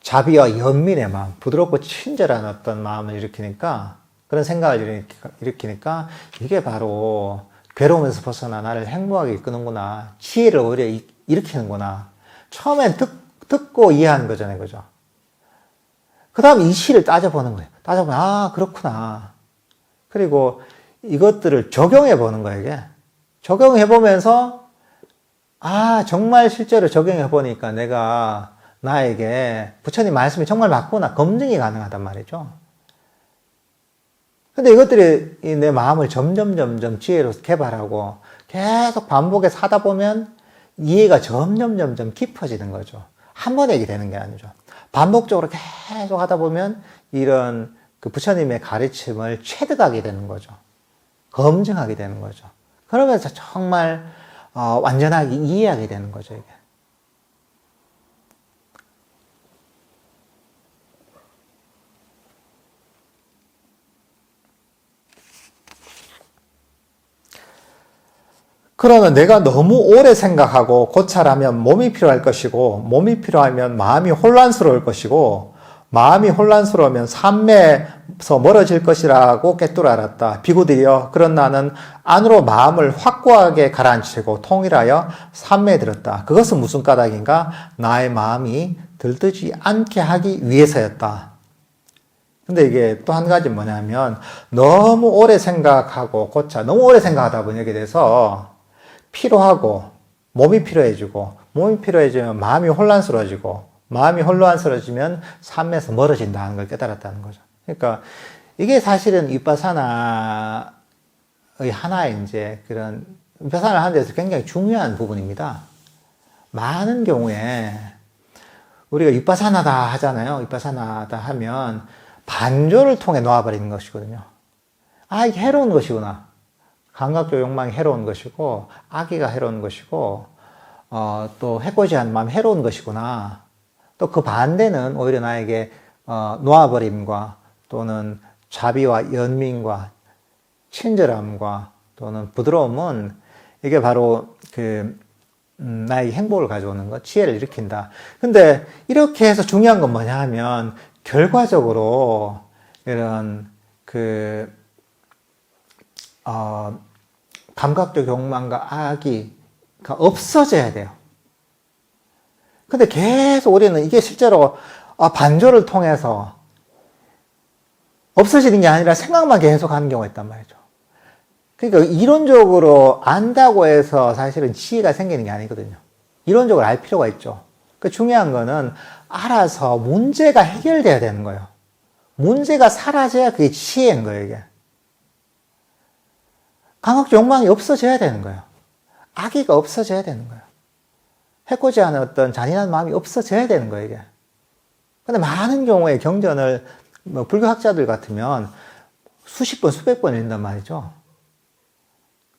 자비와 연민의 마음, 부드럽고 친절한 어떤 마음을 일으키니까, 그런 생각을 일으키니까, 이게 바로 괴로움에서 벗어나 나를 행복하게 이끄는구나. 지혜를 오히려 일으키는구나. 처음엔 듣고 이해하는 거잖아요. 그죠? 그 다음 이 시를 따져보는 거예요. 따져보면, 그렇구나. 그리고 이것들을 적용해보는 거예요, 이게. 적용해보면서, 정말 실제로 적용해보니까 내가 나에게 부처님 말씀이 정말 맞구나. 검증이 가능하단 말이죠. 근데 이것들이 내 마음을 점점 지혜로 개발하고 계속 반복해서 하다 보면 이해가 점점 깊어지는 거죠. 한 번에 이게 되는 게 아니죠. 반복적으로 계속 하다 보면 이런 그 부처님의 가르침을 체득하게 되는 거죠. 검증하게 되는 거죠. 그러면서 정말 완전하게 이해하게 되는 거죠, 이게. 그러면 내가 너무 오래 생각하고 고찰하면 몸이 필요할 것이고, 몸이 필요하면 마음이 혼란스러울 것이고, 마음이 혼란스러우면 삼매에서 멀어질 것이라고 깨뚫어 알았다. 비구들이여, 그런 나는 안으로 마음을 확고하게 가라앉히고 통일하여 삼매에 들었다. 그것은 무슨 까닭인가? 나의 마음이 들뜨지 않게 하기 위해서였다. 근데 이게 또 한 가지 뭐냐면, 너무 오래 생각하고 너무 오래 생각하다 보니 여기에 대해서 피로하고 몸이 피로해지고 몸이 피로해지면 마음이 혼란스러워지고 마음이 혼란스러워지면 삶에서 멀어진다는 걸 깨달았다는 거죠. 그러니까 이게 사실은 위파사나의 하나의 이제 그런 위파사나를 하는 데서 굉장히 중요한 부분입니다. 많은 경우에 우리가 위파사나다 하잖아요. 위파사나다 하면 반조를 통해 놓아버리는 것이거든요. 이게 해로운 것이구나. 감각적 욕망이 해로운 것이고, 악의가 해로운 것이고, 또 해코지 않는 마음이 해로운 것이구나. 또 그 반대는 오히려 나에게 놓아버림과 또는 자비와 연민과 친절함과 또는 부드러움은 이게 바로 나에게 행복을 가져오는 것, 지혜를 일으킨다. 근데 이렇게 해서 중요한 건 뭐냐 하면 결과적으로 이런 감각적 욕망과 악의가 없어져야 돼요. 근데 계속 우리는 이게 실제로 반조를 통해서 없어지는 게 아니라 생각만 계속 하는 경우가 있단 말이죠. 그러니까 이론적으로 안다고 해서 사실은 지혜가 생기는 게 아니거든요. 이론적으로 알 필요가 있죠. 그 중요한 거는 알아서 문제가 해결돼야 되는 거예요. 문제가 사라져야 그게 지혜인 거예요, 이게. 감각적 욕망이 없어져야 되는 거예요. 악의가 없어져야 되는 거예요. 해코지 않은 어떤 잔인한 마음이 없어져야 되는 거예요, 이게. 근데 많은 경우에 경전을, 불교학자들 같으면 수십 번, 수백 번 읽는단 말이죠.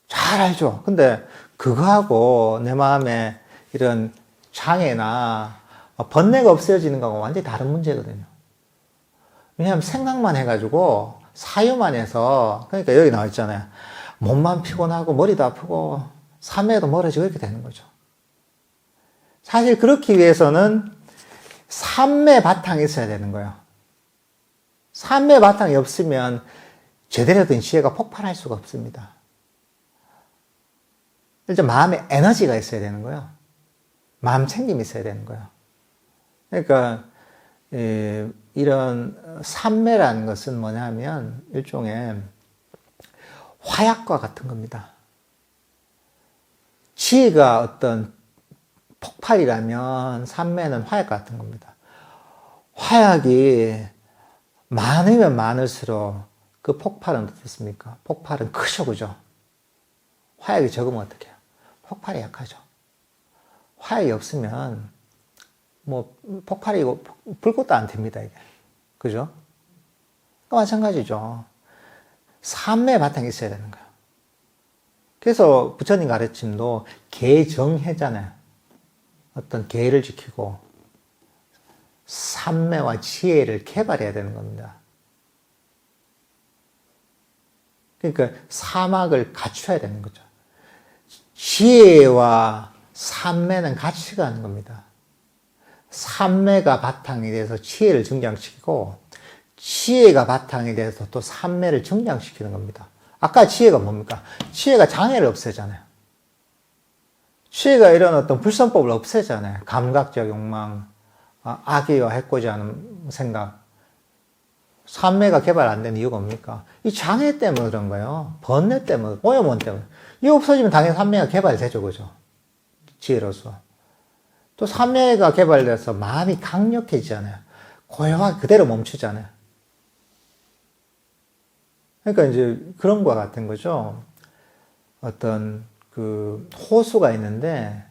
잘 알죠. 근데 그거하고 내 마음에 이런 장애나 번뇌가 없어지는 거하고 완전히 다른 문제거든요. 왜냐하면 생각만 해가지고 사유만 해서, 그러니까 여기 나와 있잖아요. 몸만 피곤하고 머리도 아프고 삶에도 멀어지고 이렇게 되는 거죠. 사실 그렇기 위해서는 삶의 바탕이 있어야 되는 거예요. 삶의 바탕이 없으면 제대로 된 지혜가 폭발할 수가 없습니다. 일단 마음에 에너지가 있어야 되는 거예요. 마음 챙김이 있어야 되는 거예요. 그러니까 이런 삼매라는 것은 뭐냐면 일종의 화약과 같은 겁니다. 지혜가 어떤 폭발이라면 삼매는 화약 같은 겁니다. 화약이 많으면 많을수록 그 폭발은 어떻습니까? 폭발은 크죠, 그죠? 화약이 적으면 어떻게 해요? 폭발이 약하죠. 화약이 없으면 폭발이고 불꽃도 안 틉니다, 이게. 그죠? 마찬가지죠. 삼매의 바탕이 있어야 되는 거예요. 그래서 부처님 가르침도 계정해잖아요. 어떤 계를 지키고 삼매와 지혜를 개발해야 되는 겁니다. 그러니까 사막을 갖춰야 되는 거죠. 지혜와 삼매는 같이 가는 겁니다. 삼매가 바탕이 돼서 지혜를 증장시키고 지혜가 바탕이 돼서 또 삼매를 증장시키는 겁니다. 아까 지혜가 뭡니까? 지혜가 장애를 없애잖아요. 지혜가 이런 어떤 불선법을 없애잖아요. 감각적 욕망, 악의와 해코지 않은 생각. 삼매가 개발 안 된 이유가 뭡니까? 이 장애 때문에 그런 거예요. 번뇌 때문에, 오염원 때문에. 이거 없어지면 당연히 삼매가 개발되죠, 그죠? 지혜로서. 또 삼매가 개발돼서 마음이 강력해지잖아요. 고요하게 그대로 멈추잖아요. 그러니까 이제 그런 거와 같은 거죠. 어떤 호수가 있는데,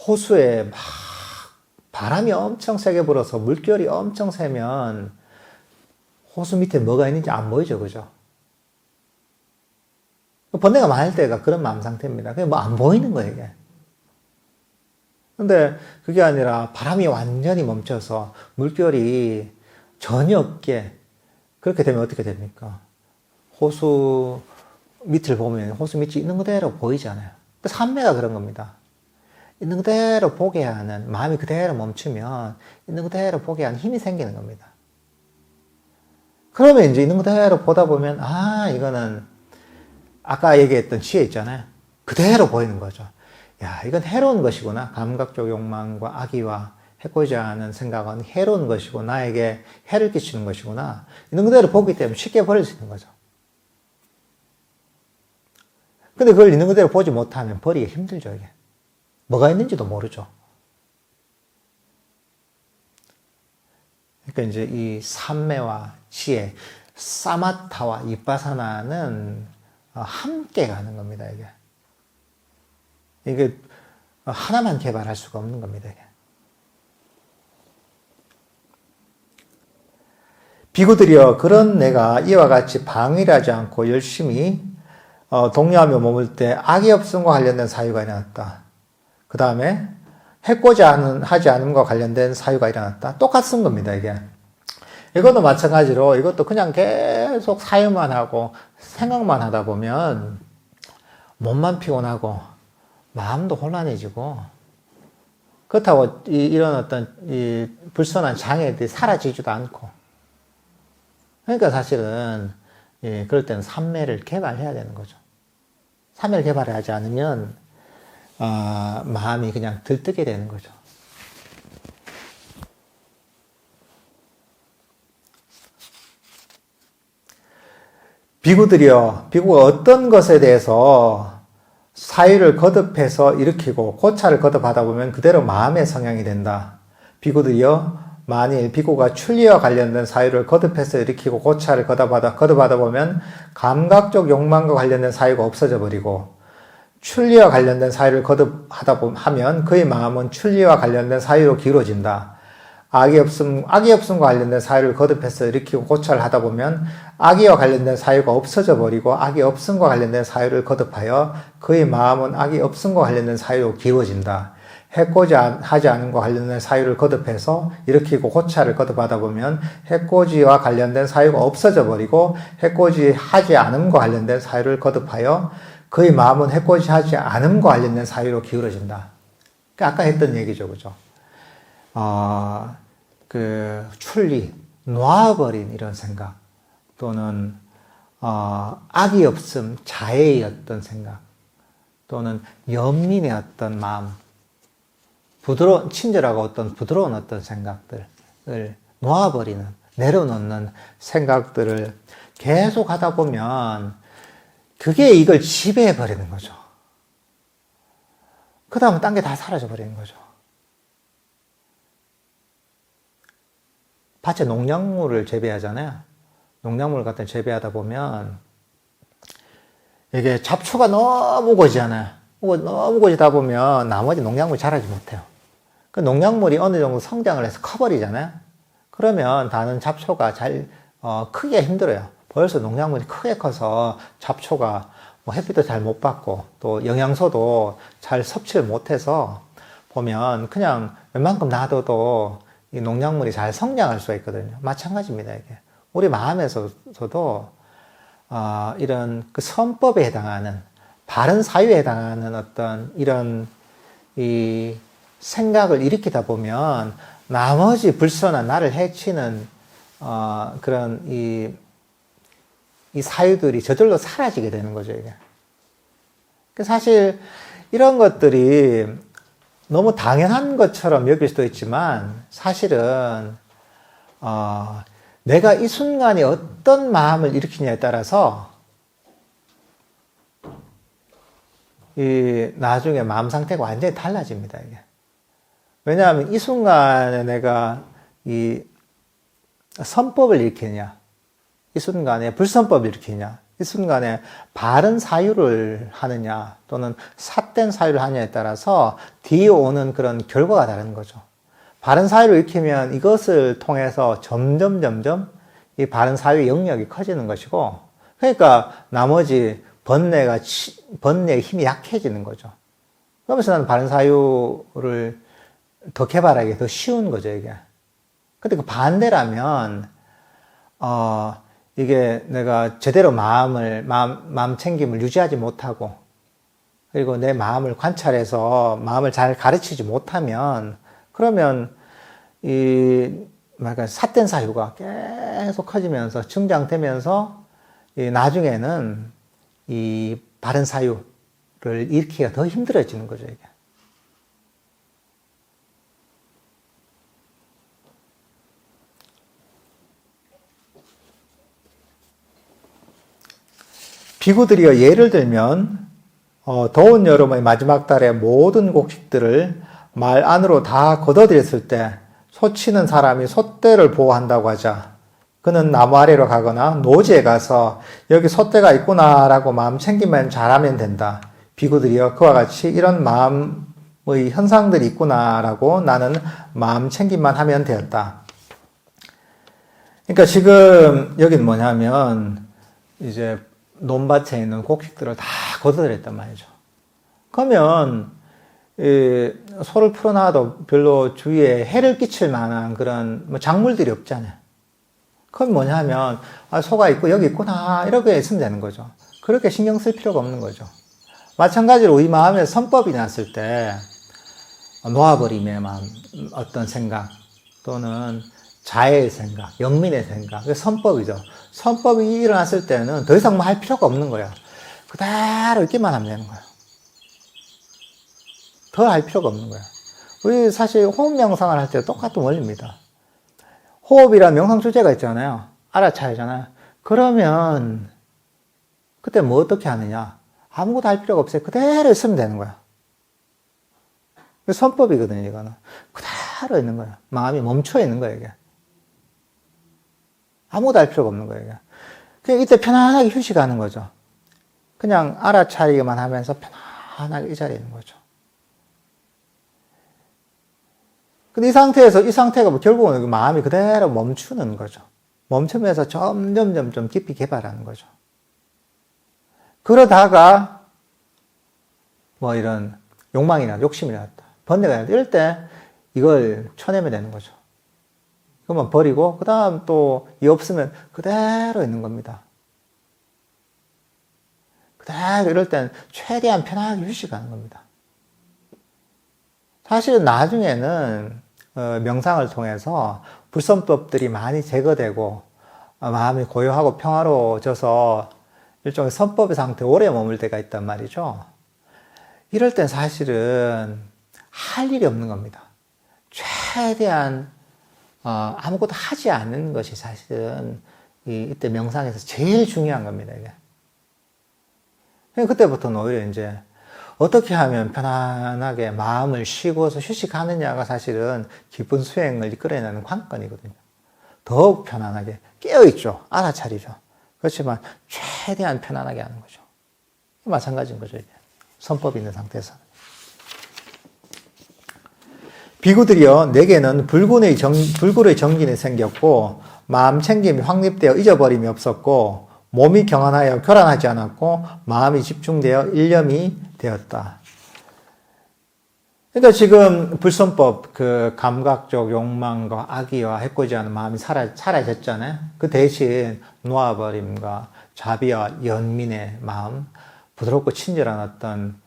호수에 막 바람이 엄청 세게 불어서 물결이 엄청 세면 호수 밑에 뭐가 있는지 안 보이죠, 그죠? 번뇌가 많을 때가 그런 마음 상태입니다. 그냥 안 보이는 거예요, 이게. 근데 그게 아니라 바람이 완전히 멈춰서 물결이 전혀 없게 그렇게 되면 어떻게 됩니까? 호수 밑을 보면 호수 밑이 있는 그대로 보이잖아요. 삼매가 그런 겁니다. 있는 그대로 보게 하는, 마음이 그대로 멈추면 있는 그대로 보게 하는 힘이 생기는 겁니다. 그러면 이제 있는 그대로 보다 보면, 이거는 아까 얘기했던 지혜 있잖아요. 그대로 보이는 거죠. 야, 이건 해로운 것이구나. 감각적 욕망과 악의와 해코지 않은 생각은 해로운 것이고 나에게 해를 끼치는 것이구나. 있는 그대로 보기 때문에 쉽게 버릴 수 있는 거죠. 근데 그걸 있는 그대로 보지 못하면 버리기 힘들죠, 이게. 뭐가 있는지도 모르죠. 그러니까 이제 이 삼매와 지혜, 사마타와 이빠사나는 함께 가는 겁니다, 이게. 이게 하나만 개발할 수가 없는 겁니다, 이게. 비구들이여, 그런 내가 이와 같이 방일하지 않고 열심히 독려하며 머물 때 악이 없음과 관련된 사유가 일어났다. 그 다음에 해코지 하지 않음과 관련된 사유가 일어났다. 똑같은 겁니다, 이게. 이것도 마찬가지로 이것도 그냥 계속 사유만 하고 생각만 하다 보면 몸만 피곤하고 마음도 혼란해지고 그렇다고 이런 어떤 이 불선한 장애들이 사라지지도 않고 그러니까 사실은 그럴 때는 삼매를 개발해야 되는 거죠. 삼매를 개발하지 않으면 마음이 그냥 들뜨게 되는 거죠. 비구들이여, 비구가 어떤 것에 대해서 사유를 거듭해서 일으키고 고찰을 거듭하다 보면 그대로 마음의 성향이 된다. 비구들이여, 만일 비구가 출리와 관련된 사유를 거듭해서 일으키고 고찰을 거듭하다 보면 감각적 욕망과 관련된 사유가 없어져 버리고 출리와 관련된 사유를 하면 그의 마음은 출리와 관련된 사유로 기울어진다. 악이 없음과 관련된 사유를 거듭해서 일으키고 고찰을 하다 보면 악이와 관련된 사유가 없어져 버리고 악이 없음과 관련된 사유를 거듭하여 그의 마음은 악이 없음과 관련된 사유로 기울어진다. 해코지 하지 않음과 관련된 사유를 거듭해서 일으키고 고찰을 거듭하다 보면 해코지와 관련된 사유가 없어져 버리고 해코지 하지 않음과 관련된 사유를 거듭하여 그의 마음은 해코지 하지 않음과 관련된 사유로 기울어진다. 그러니까 아까 했던 얘기죠, 그죠? 출리, 놓아버린 이런 생각, 또는, 악이 없음, 자애의 어떤 생각, 또는 연민의 어떤 마음, 친절하고 어떤 부드러운 어떤 생각들을 놓아버리는, 내려놓는 생각들을 계속 하다 보면 그게 이걸 지배해버리는 거죠. 그 다음은 딴 게 다 사라져버리는 거죠. 밭에 농작물을 재배하잖아요. 농작물을 갖다 재배하다 보면 이게 잡초가 너무 고지잖아요. 너무 고지다 보면 나머지 농작물이 자라지 못해요. 그 농작물이 어느 정도 성장을 해서 커버리잖아요. 그러면 다른 잡초가 크기가 힘들어요. 벌써 농작물이 크게 커서 잡초가 햇빛도 잘 못 받고 또 영양소도 잘 섭취를 못해서 보면 그냥 웬만큼 놔둬도 이 농작물이 잘 성장할 수가 있거든요. 마찬가지입니다, 이게. 우리 마음에서도, 이런 그 선법에 해당하는, 바른 사유에 해당하는 어떤 이런 이 생각을 일으키다 보면 나머지 불선한 나를 해치는, 그런 이 사유들이 저절로 사라지게 되는 거죠, 이게. 사실 이런 것들이 너무 당연한 것처럼 여길 수도 있지만 사실은 내가 이 순간에 어떤 마음을 일으키냐에 따라서 나중에 마음 상태가 완전히 달라집니다, 이게. 왜냐하면 이 순간에 내가 이 선법을 일으키느냐, 이 순간에 불선법을 일으키느냐, 이 순간에 바른 사유를 하느냐 또는 삿된 사유를 하느냐에 따라서 뒤에 오는 그런 결과가 다른 거죠. 바른 사유를 익히면 이것을 통해서 점점 이 바른 사유의 영역이 커지는 것이고, 그러니까 나머지 번뇌의 힘이 약해지는 거죠. 그러면서 나는 바른 사유를 더 개발하기 더 쉬운 거죠, 이게. 근데 그 반대라면 이게 내가 제대로 마음 챙김을 유지하지 못하고, 그리고 내 마음을 관찰해서 마음을 잘 가르치지 못하면, 그러면 삿된 사유가 계속 커지면서 증장되면서, 나중에는 이 바른 사유를 일으키기가 더 힘들어지는 거죠, 이게. 비구들이여, 예를 들면 더운 여름의 마지막 달에 모든 곡식들을 말 안으로 다 걷어들였을 때 소치는 사람이 솥대를 보호한다고 하자. 그는 나무 아래로 가거나 노지에 가서 여기 솥대가 있구나라고 마음 챙김만 잘하면 된다. 비구들이여, 그와 같이 이런 마음의 현상들이 있구나라고 나는 마음 챙김만 하면 되었다. 그러니까 지금 여기는 뭐냐면 이제 논밭에 있는 곡식들을 다 걷어들였단 말이죠. 그러면 소를 풀어놔도 별로 주위에 해를 끼칠 만한 그런 뭐 작물들이 없잖아요. 그건 뭐냐 하면 소가 있고 여기 있구나 이렇게 있으면 되는 거죠. 그렇게 신경 쓸 필요가 없는 거죠. 마찬가지로 우리 마음에 선법이 났을 때 놓아버림의 마음, 어떤 생각 또는 자해의 생각, 영민의 생각, 그게 선법이죠. 선법이 일어났을 때는 더 이상 뭐 할 필요가 없는 거예요. 그대로 있기만 하면 되는 거예요. 더 할 필요가 없는 거예요. 우리 사실 호흡 명상을 할 때 똑같은 원리입니다. 호흡이란 명상 주제가 있잖아요. 알아차리잖아요. 그러면 그때 뭐 어떻게 하느냐? 아무것도 할 필요가 없어요. 그대로 있으면 되는 거예요. 선법이거든요, 이거는. 그대로 있는 거예요. 마음이 멈춰 있는 거예요, 이게. 아무것도 할 필요가 없는 거예요, 이게. 그냥 이때 편안하게 휴식하는 거죠. 그냥 알아차리기만 하면서 편안하게 이 자리에 있는 거죠. 근데 이 상태가 뭐 결국은 마음이 그대로 멈추는 거죠. 멈추면서 점점 좀 깊이 개발하는 거죠. 그러다가 뭐 이런 욕망이나 욕심이 났다. 번뇌가 났다. 이럴 때 이걸 쳐내면 되는 거죠. 그러면 버리고 그 다음 또 이 없으면 그대로 있는 겁니다. 그대로 이럴 때는 최대한 편하게 휴식하는 겁니다. 사실은 나중에는 명상을 통해서 불선법들이 많이 제거되고 마음이 고요하고 평화로워져서 일종의 선법의 상태에 오래 머물 때가 있단 말이죠. 이럴 땐 사실은 할 일이 없는 겁니다. 최대한 아무것도 하지 않는 것이 사실은 이때 명상에서 제일 중요한 겁니다. 이게. 그때부터는 오히려 이제 어떻게 하면 편안하게 마음을 쉬고서 휴식하느냐가 사실은 기쁜 수행을 이끌어내는 관건이거든요. 더욱 편안하게 깨어있죠. 알아차리죠. 그렇지만 최대한 편안하게 하는 거죠. 마찬가지인 거죠. 이게. 선법이 있는 상태에서. 비구들이여 내게는 불굴의 정진이 생겼고 마음 챙김이 확립되어 잊어버림이 없었고 몸이 경안하여 교란하지 않았고 마음이 집중되어 일념이 되었다. 그러니까 지금 불선법 그 감각적 욕망과 악의와 해코지 않은 마음이 사라졌잖아요. 그 대신 놓아버림과 자비와 연민의 마음, 부드럽고 친절한 어떤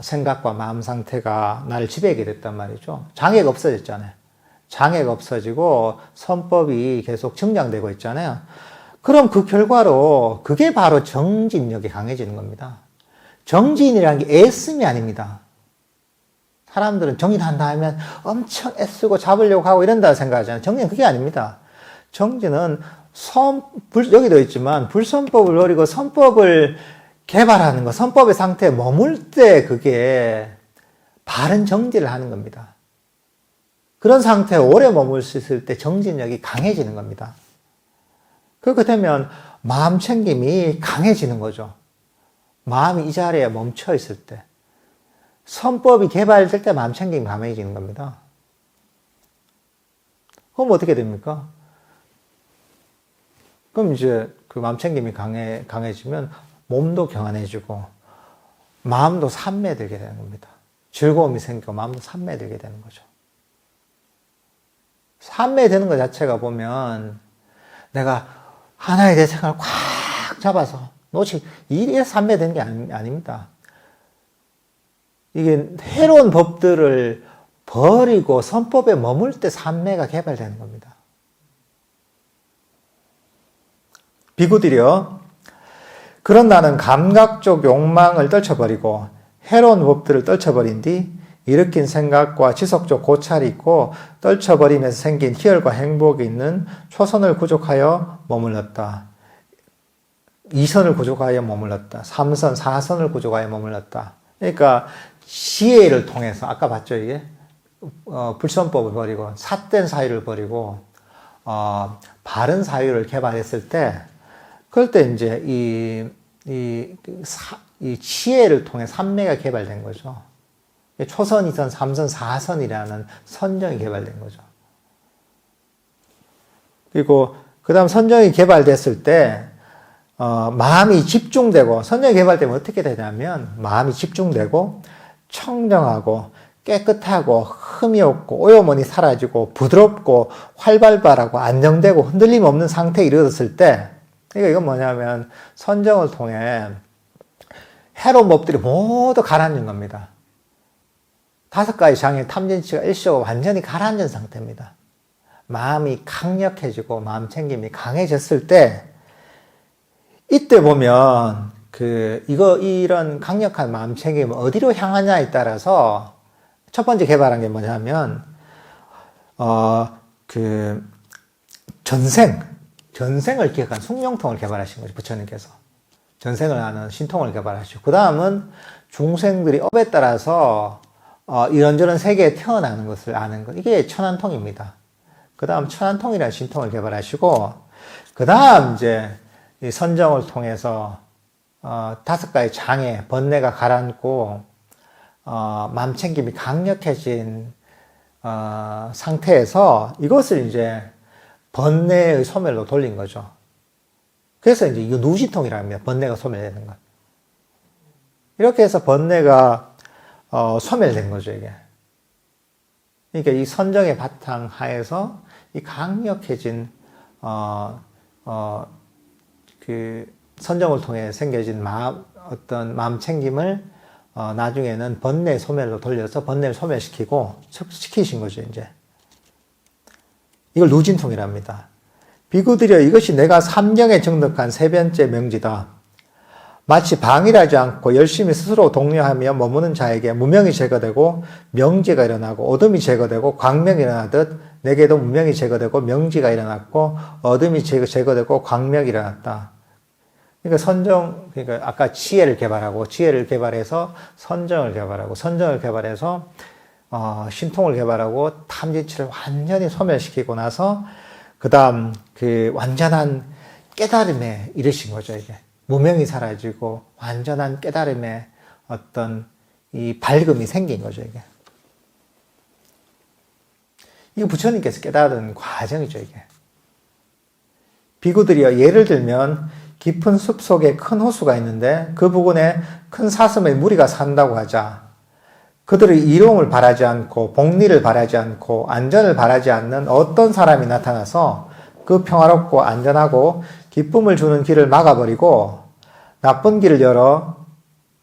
생각과 마음 상태가 나를 지배하게 됐단 말이죠. 장애가 없어졌잖아요. 장애가 없어지고 선법이 계속 증량되고 있잖아요. 그럼 그 결과로 그게 바로 정진력이 강해지는 겁니다. 정진이라는 게 애씀이 아닙니다. 사람들은 정진한다 하면 엄청 애쓰고 잡으려고 하고 이런다 생각하잖아요. 정진은 그게 아닙니다. 정진은 여기도 있지만 불선법을 버리고 선법을 개발하는 거, 선법의 상태에 머물 때 그게 바른 정진을 하는 겁니다. 그런 상태에 오래 머물 수 있을 때 정진력이 강해지는 겁니다. 그렇게 되면 마음 챙김이 강해지는 거죠. 마음이 이 자리에 멈춰 있을 때. 선법이 개발될 때 마음 챙김이 강해지는 겁니다. 그럼 어떻게 됩니까? 그럼 이제 그 마음 챙김이 강해지면 몸도 경안해지고 마음도 산매들게 되는 겁니다. 즐거움이 생기고 마음도 산매들게 되는 거죠. 산매되는 것 자체가 보면 내가 하나의 내 생각을 꽉 잡아서 이게 산매되는 게 아닙니다. 이게 해로운 법들을 버리고 선법에 머물 때 산매가 개발되는 겁니다. 비구들이여 그런 나는 감각적 욕망을 떨쳐버리고 해로운 법들을 떨쳐버린 뒤 일으킨 생각과 지속적 고찰이 있고 떨쳐버리면서 생긴 희열과 행복이 있는 초선을 구족하여 머물렀다. 2선을 구족하여 머물렀다. 3선, 4선을 구족하여 머물렀다. 그러니까 지혜를 통해서 아까 봤죠 이게 불선법을 버리고 삿된 사유를 버리고 바른 사유를 개발했을 때 그럴 때 이제 이 지혜를 통해 삼매가 개발된 거죠. 초선, 2선, 3선, 4선이라는 선정이 개발된 거죠. 그리고 그 다음 선정이 개발됐을 때 마음이 집중되고, 선정이 개발되면 어떻게 되냐면, 마음이 집중되고, 청정하고, 깨끗하고, 흠이 없고, 오염원이 사라지고, 부드럽고, 활발하고, 안정되고, 흔들림 없는 상태에 이르렀을 때, 그러니까 이건 뭐냐면, 선정을 통해 해로운 법들이 모두 가라앉는 겁니다. 5가지 장애 탐진치가 일시적으로 완전히 가라앉은 상태입니다. 마음이 강력해지고 마음 챙김이 강해졌을 때 이때 보면 이런 강력한 마음 챙김을 어디로 향하냐에 따라서 첫 번째 개발한 게 뭐냐면 전생을 기억한 숭룡통을 개발하신 거죠. 부처님께서 전생을 아는 신통을 개발하시고, 그 다음은 중생들이 업에 따라서 이런저런 세계에 태어나는 것을 아는 것, 이게 천안통입니다. 그 다음 천안통이라는 신통을 개발하시고, 그 다음 이제 이 선정을 통해서 5가지 장애, 번뇌가 가라앉고 마음 챙김이 강력해진 상태에서 이것을 이제 번뇌의 소멸로 돌린 거죠. 그래서 이제 이거 누진통이라고 합니다. 번뇌가 소멸되는 것. 이렇게 해서 번뇌가 소멸된 거죠, 이게. 그러니까 이 선정의 바탕 하에서 이 강력해진 선정을 통해 생겨진 어떤 마음 챙김을 나중에는 번뇌 소멸로 돌려서 번뇌를 소멸시키고 시키신 거죠, 이제. 이걸 누진통이랍니다. 비구들여, 이것이 내가 삼경에 정득한 3번째 명지다. 마치 방일하지 않고 열심히 스스로 독려하며 머무는 자에게 무명이 제거되고 명지가 일어나고 어둠이 제거되고 광명이 일어나듯 내게도 무명이 제거되고 명지가 일어났고 어둠이 제거되고 광명이 일어났다. 그러니까 아까 지혜를 개발해서 선정을 개발하고, 선정을 개발해서 신통을 개발하고 탐진치를 완전히 소멸시키고 나서 그 다음 완전한 깨달음에 이르신 거죠, 이게. 무명이 사라지고 완전한 깨달음의 어떤 이 밝음이 생긴 거죠, 이게. 이거 부처님께서 깨달은 과정이죠, 이게. 비구들이여, 예를 들면 깊은 숲 속에 큰 호수가 있는데 그 부근에 큰 사슴의 무리가 산다고 하자. 그들의 이로움을 바라지 않고 복리를 바라지 않고 안전을 바라지 않는 어떤 사람이 나타나서 그 평화롭고 안전하고 기쁨을 주는 길을 막아버리고 나쁜 길을 열어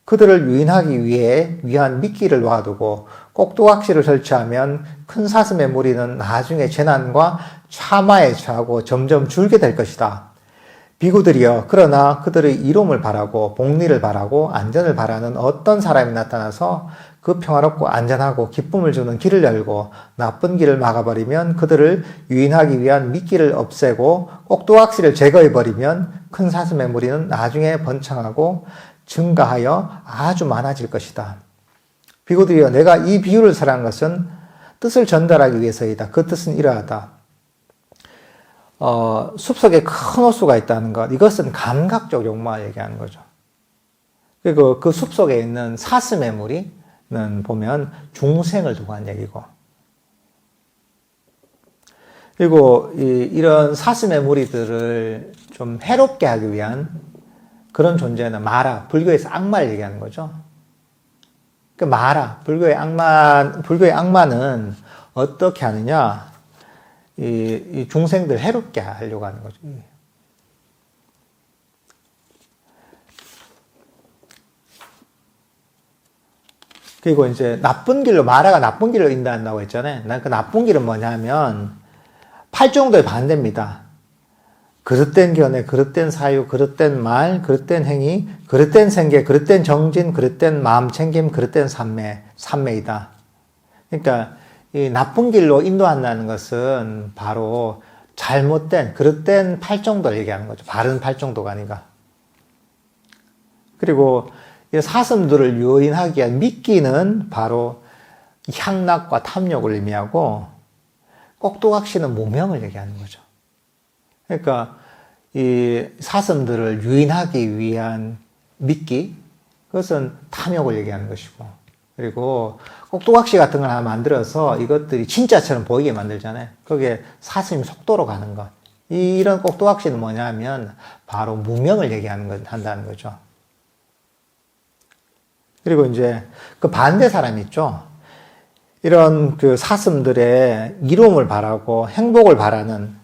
그들을 유인하기 위한 미끼를 놓아두고 꼭두각시를 설치하면 큰 사슴의 무리는 나중에 재난과 참화에 처하고 점점 줄게 될 것이다. 비구들이여, 그러나 그들의 이로움을 바라고 복리를 바라고 안전을 바라는 어떤 사람이 나타나서 그 평화롭고 안전하고 기쁨을 주는 길을 열고 나쁜 길을 막아버리면 그들을 유인하기 위한 미끼를 없애고 꼭두각시를 제거해버리면 큰 사슴의 무리는 나중에 번창하고 증가하여 아주 많아질 것이다. 비구들이여, 내가 이 비유를 설한 것은 뜻을 전달하기 위해서이다. 그 뜻은 이러하다. 숲속에 큰 호수가 있다는 것, 이것은 감각적 욕망을 얘기하는 거죠. 그리고 그 숲속에 있는 사슴의 무리는 보면 중생을 두고 한 얘기고, 그리고 이런 사슴의 무리들을 좀 해롭게 하기 위한 그런 존재는 마라, 불교에서 악마를 얘기하는 거죠. 그 마라, 불교의 악마는 어떻게 하느냐? 이 중생들 해롭게 하려고 하는 거죠. 그리고 이제 마라가 나쁜 길로 인도한다고 했잖아요. 난 그 나쁜 길은 뭐냐면 팔종도의 반대입니다. 그릇된 견해, 그릇된 사유, 그릇된 말, 그릇된 행위, 그릇된 생계, 그릇된 정진, 그릇된 마음 챙김, 그릇된 삼매이다. 그러니까 이 나쁜 길로 인도한다는 것은 바로 잘못된, 그릇된 팔종도를 얘기하는 거죠. 바른 팔종도가 아니라. 그리고 이 사슴들을 유인하기 위한 미끼는 바로 향락과 탐욕을 의미하고, 꼭두각시는 무명을 얘기하는 거죠. 그러니까 이 사슴들을 유인하기 위한 미끼, 그것은 탐욕을 얘기하는 것이고, 그리고 꼭두각시 같은 걸 하나 만들어서 이것들이 진짜처럼 보이게 만들잖아요. 거기에 사슴이 속도로 가는 것, 이런 꼭두각시는 뭐냐면 바로 무명을 한다는 거죠. 그리고 이제 그 반대 사람이 있죠. 이런 그 사슴들의 이로움을 바라고 행복을 바라는,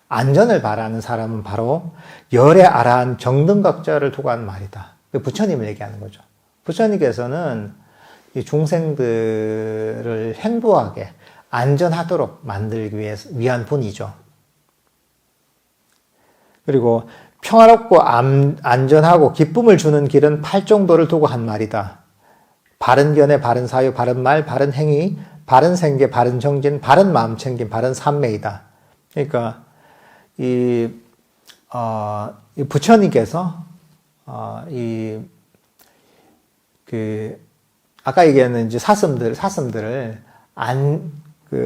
안전을 바라는 사람은 바로 열의 아라한 정등각자를 두고 하는 말이다. 부처님을 얘기하는 거죠. 부처님께서는 이 중생들을 행복하게 안전하도록 만들기 위한 분이죠. 그리고 평화롭고 안전하고 기쁨을 주는 길은 팔정도를 두고 한 말이다. 바른 견해, 바른 사유, 바른 말, 바른 행위, 바른 생계, 바른 정진, 바른 마음 챙김, 바른 삼매이다. 그러니까 이 부처님께서 아까 얘기했는 이제 사슴들을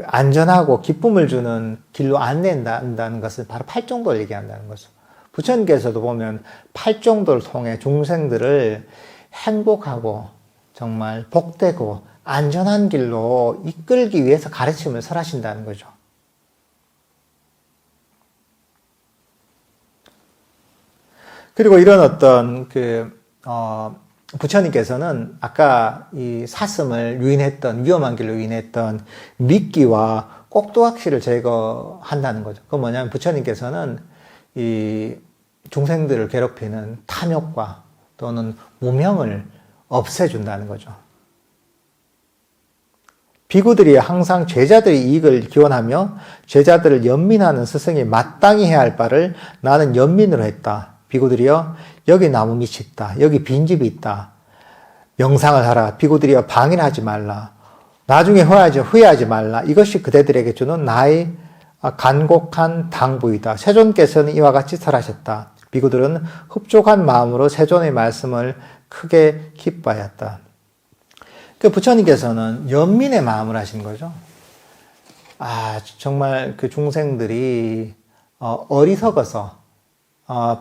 안전하고 기쁨을 주는 길로 안내한다는 것을 바로 팔정도를 얘기한다는 거죠. 부처님께서도 보면 팔정도를 통해 중생들을 행복하고 정말 복되고 안전한 길로 이끌기 위해서 가르침을 설하신다는 거죠. 그리고 이런 어떤 부처님께서는 아까 이 사슴을 위험한 길로 유인했던 미끼와 꼭두각시를 제거한다는 거죠. 그건 뭐냐면 부처님께서는 이 중생들을 괴롭히는 탐욕과 또는 무명을 없애준다는 거죠. 비구들이 항상 제자들의 이익을 기원하며 제자들을 연민하는 스승이 마땅히 해야 할 바를 나는 연민으로 했다. 비구들이여 여기 나무밑이 있다. 여기 빈집이 있다. 명상을 하라. 비구들이여 방해를 하지 말라. 나중에 후회하지 말라. 이것이 그대들에게 주는 나의 간곡한 당부이다. 세존께서는 이와 같이 설하셨다. 비구들은 흡족한 마음으로 세존의 말씀을 크게 기뻐하였다. 그 부처님께서는 연민의 마음을 하신 거죠. 정말 그 중생들이 어리석어서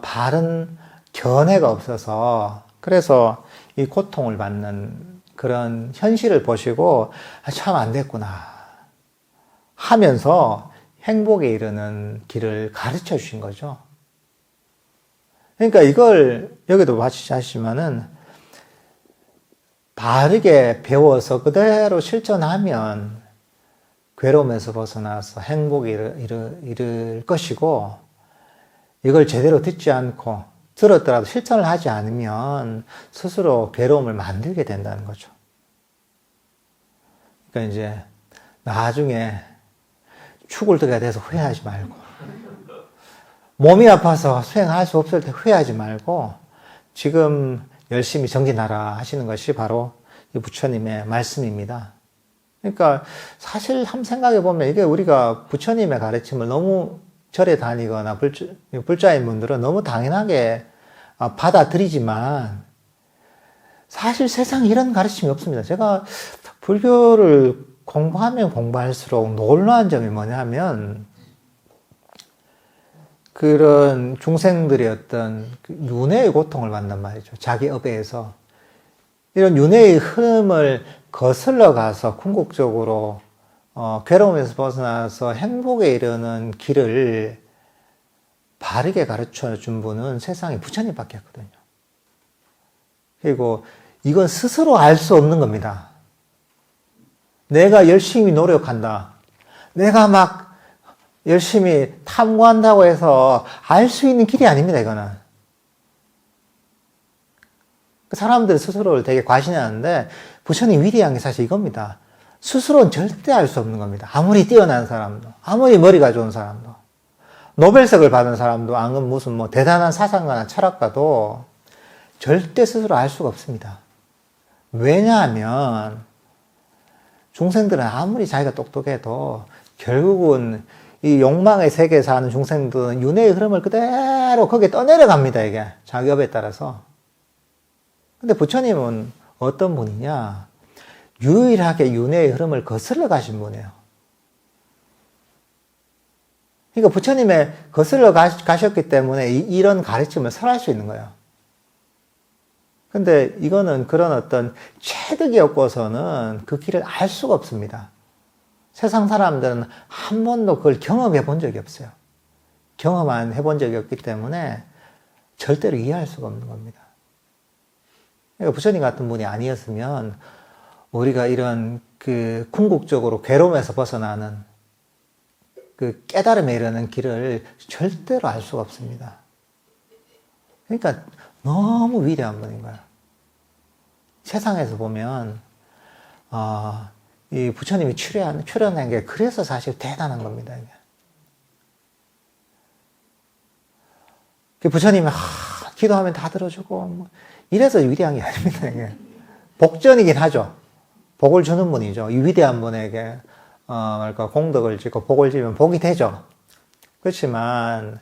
바른 견해가 없어서 그래서 이 고통을 받는 그런 현실을 보시고 참 안 됐구나 하면서 행복에 이르는 길을 가르쳐 주신 거죠. 그러니까 이걸 여기도 하시지만은 바르게 배워서 그대로 실천하면 괴로움에서 벗어나서 행복에 이를 것이고, 이걸 제대로 듣지 않고 들었더라도 실천을 하지 않으면 스스로 괴로움을 만들게 된다는 거죠. 그러니까 이제 나중에 죽을 때가 돼서 후회하지 말고, 몸이 아파서 수행할 수 없을 때 후회하지 말고 지금 열심히 정진하라 하시는 것이 바로 이 부처님의 말씀입니다. 그러니까 사실 한번 생각해 보면 이게 우리가 부처님의 가르침을 너무 절에 다니거나 불자인 분들은 너무 당연하게 받아들이지만 사실 세상에 이런 가르침이 없습니다. 제가 불교를 공부하면 공부할수록 놀라운 점이 뭐냐면 그런 중생들의 어떤 윤회의 고통을 받는단 말이죠. 자기 업에서. 이런 윤회의 흐름을 거슬러 가서 궁극적으로 괴로움에서 벗어나서 행복에 이르는 길을 바르게 가르쳐 준 분은 세상에 부처님밖에 없거든요. 그리고 이건 스스로 알 수 없는 겁니다. 내가 열심히 노력한다. 내가 막 열심히 탐구한다고 해서 알 수 있는 길이 아닙니다, 이거는. 사람들 스스로를 되게 과신하는데 부처님 위대한 게 사실 이겁니다. 스스로는 절대 알 수 없는 겁니다. 아무리 뛰어난 사람도, 아무리 머리가 좋은 사람도, 노벨상을 받은 사람도, 아니면 무슨 대단한 사상가나 철학가도 절대 스스로 알 수가 없습니다. 왜냐하면 중생들은 아무리 자기가 똑똑해도 결국은 이 욕망의 세계에 사는 중생들은 윤회의 흐름을 그대로 거기에 떠내려갑니다, 이게. 자기 업에 따라서. 근데 부처님은 어떤 분이냐? 유일하게 윤회의 흐름을 거슬러 가신 분이에요. 그러니까 부처님의 거슬러 가셨기 때문에 이런 가르침을 설할 수 있는 거예요. 근데 이거는 그런 어떤 체득이 없고서는 그 길을 알 수가 없습니다. 세상 사람들은 한 번도 그걸 경험해 본 적이 없어요. 경험한 해본 적이 없기 때문에 절대로 이해할 수가 없는 겁니다. 그러니까 부처님 같은 분이 아니었으면 우리가 이런 그 궁극적으로 괴로움에서 벗어나는 그 깨달음에 이르는 길을 절대로 알 수가 없습니다. 그러니까 너무 위대한 분인 거예요. 세상에서 보면 이 부처님이 출연한 게 그래서 사실 대단한 겁니다. 이게. 부처님이 기도하면 다 들어주고 뭐 이래서 위대한 게 아닙니다. 이게. 복전이긴 하죠. 복을 주는 분이죠. 이 위대한 분에게 그러니까 공덕을 짓고 복을 지면 복이 되죠. 그렇지만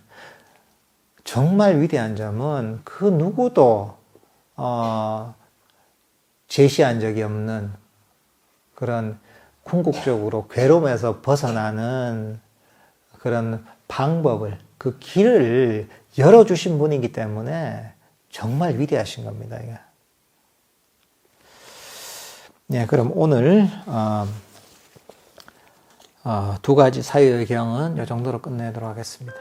정말 위대한 점은 그 누구도 제시한 적이 없는 그런 궁극적으로 괴로움에서 벗어나는 그런 방법을, 그 길을 열어주신 분이기 때문에 정말 위대하신 겁니다. 이게. 네, 그럼 오늘 두 가지 사유의 경은 이 정도로 끝내도록 하겠습니다.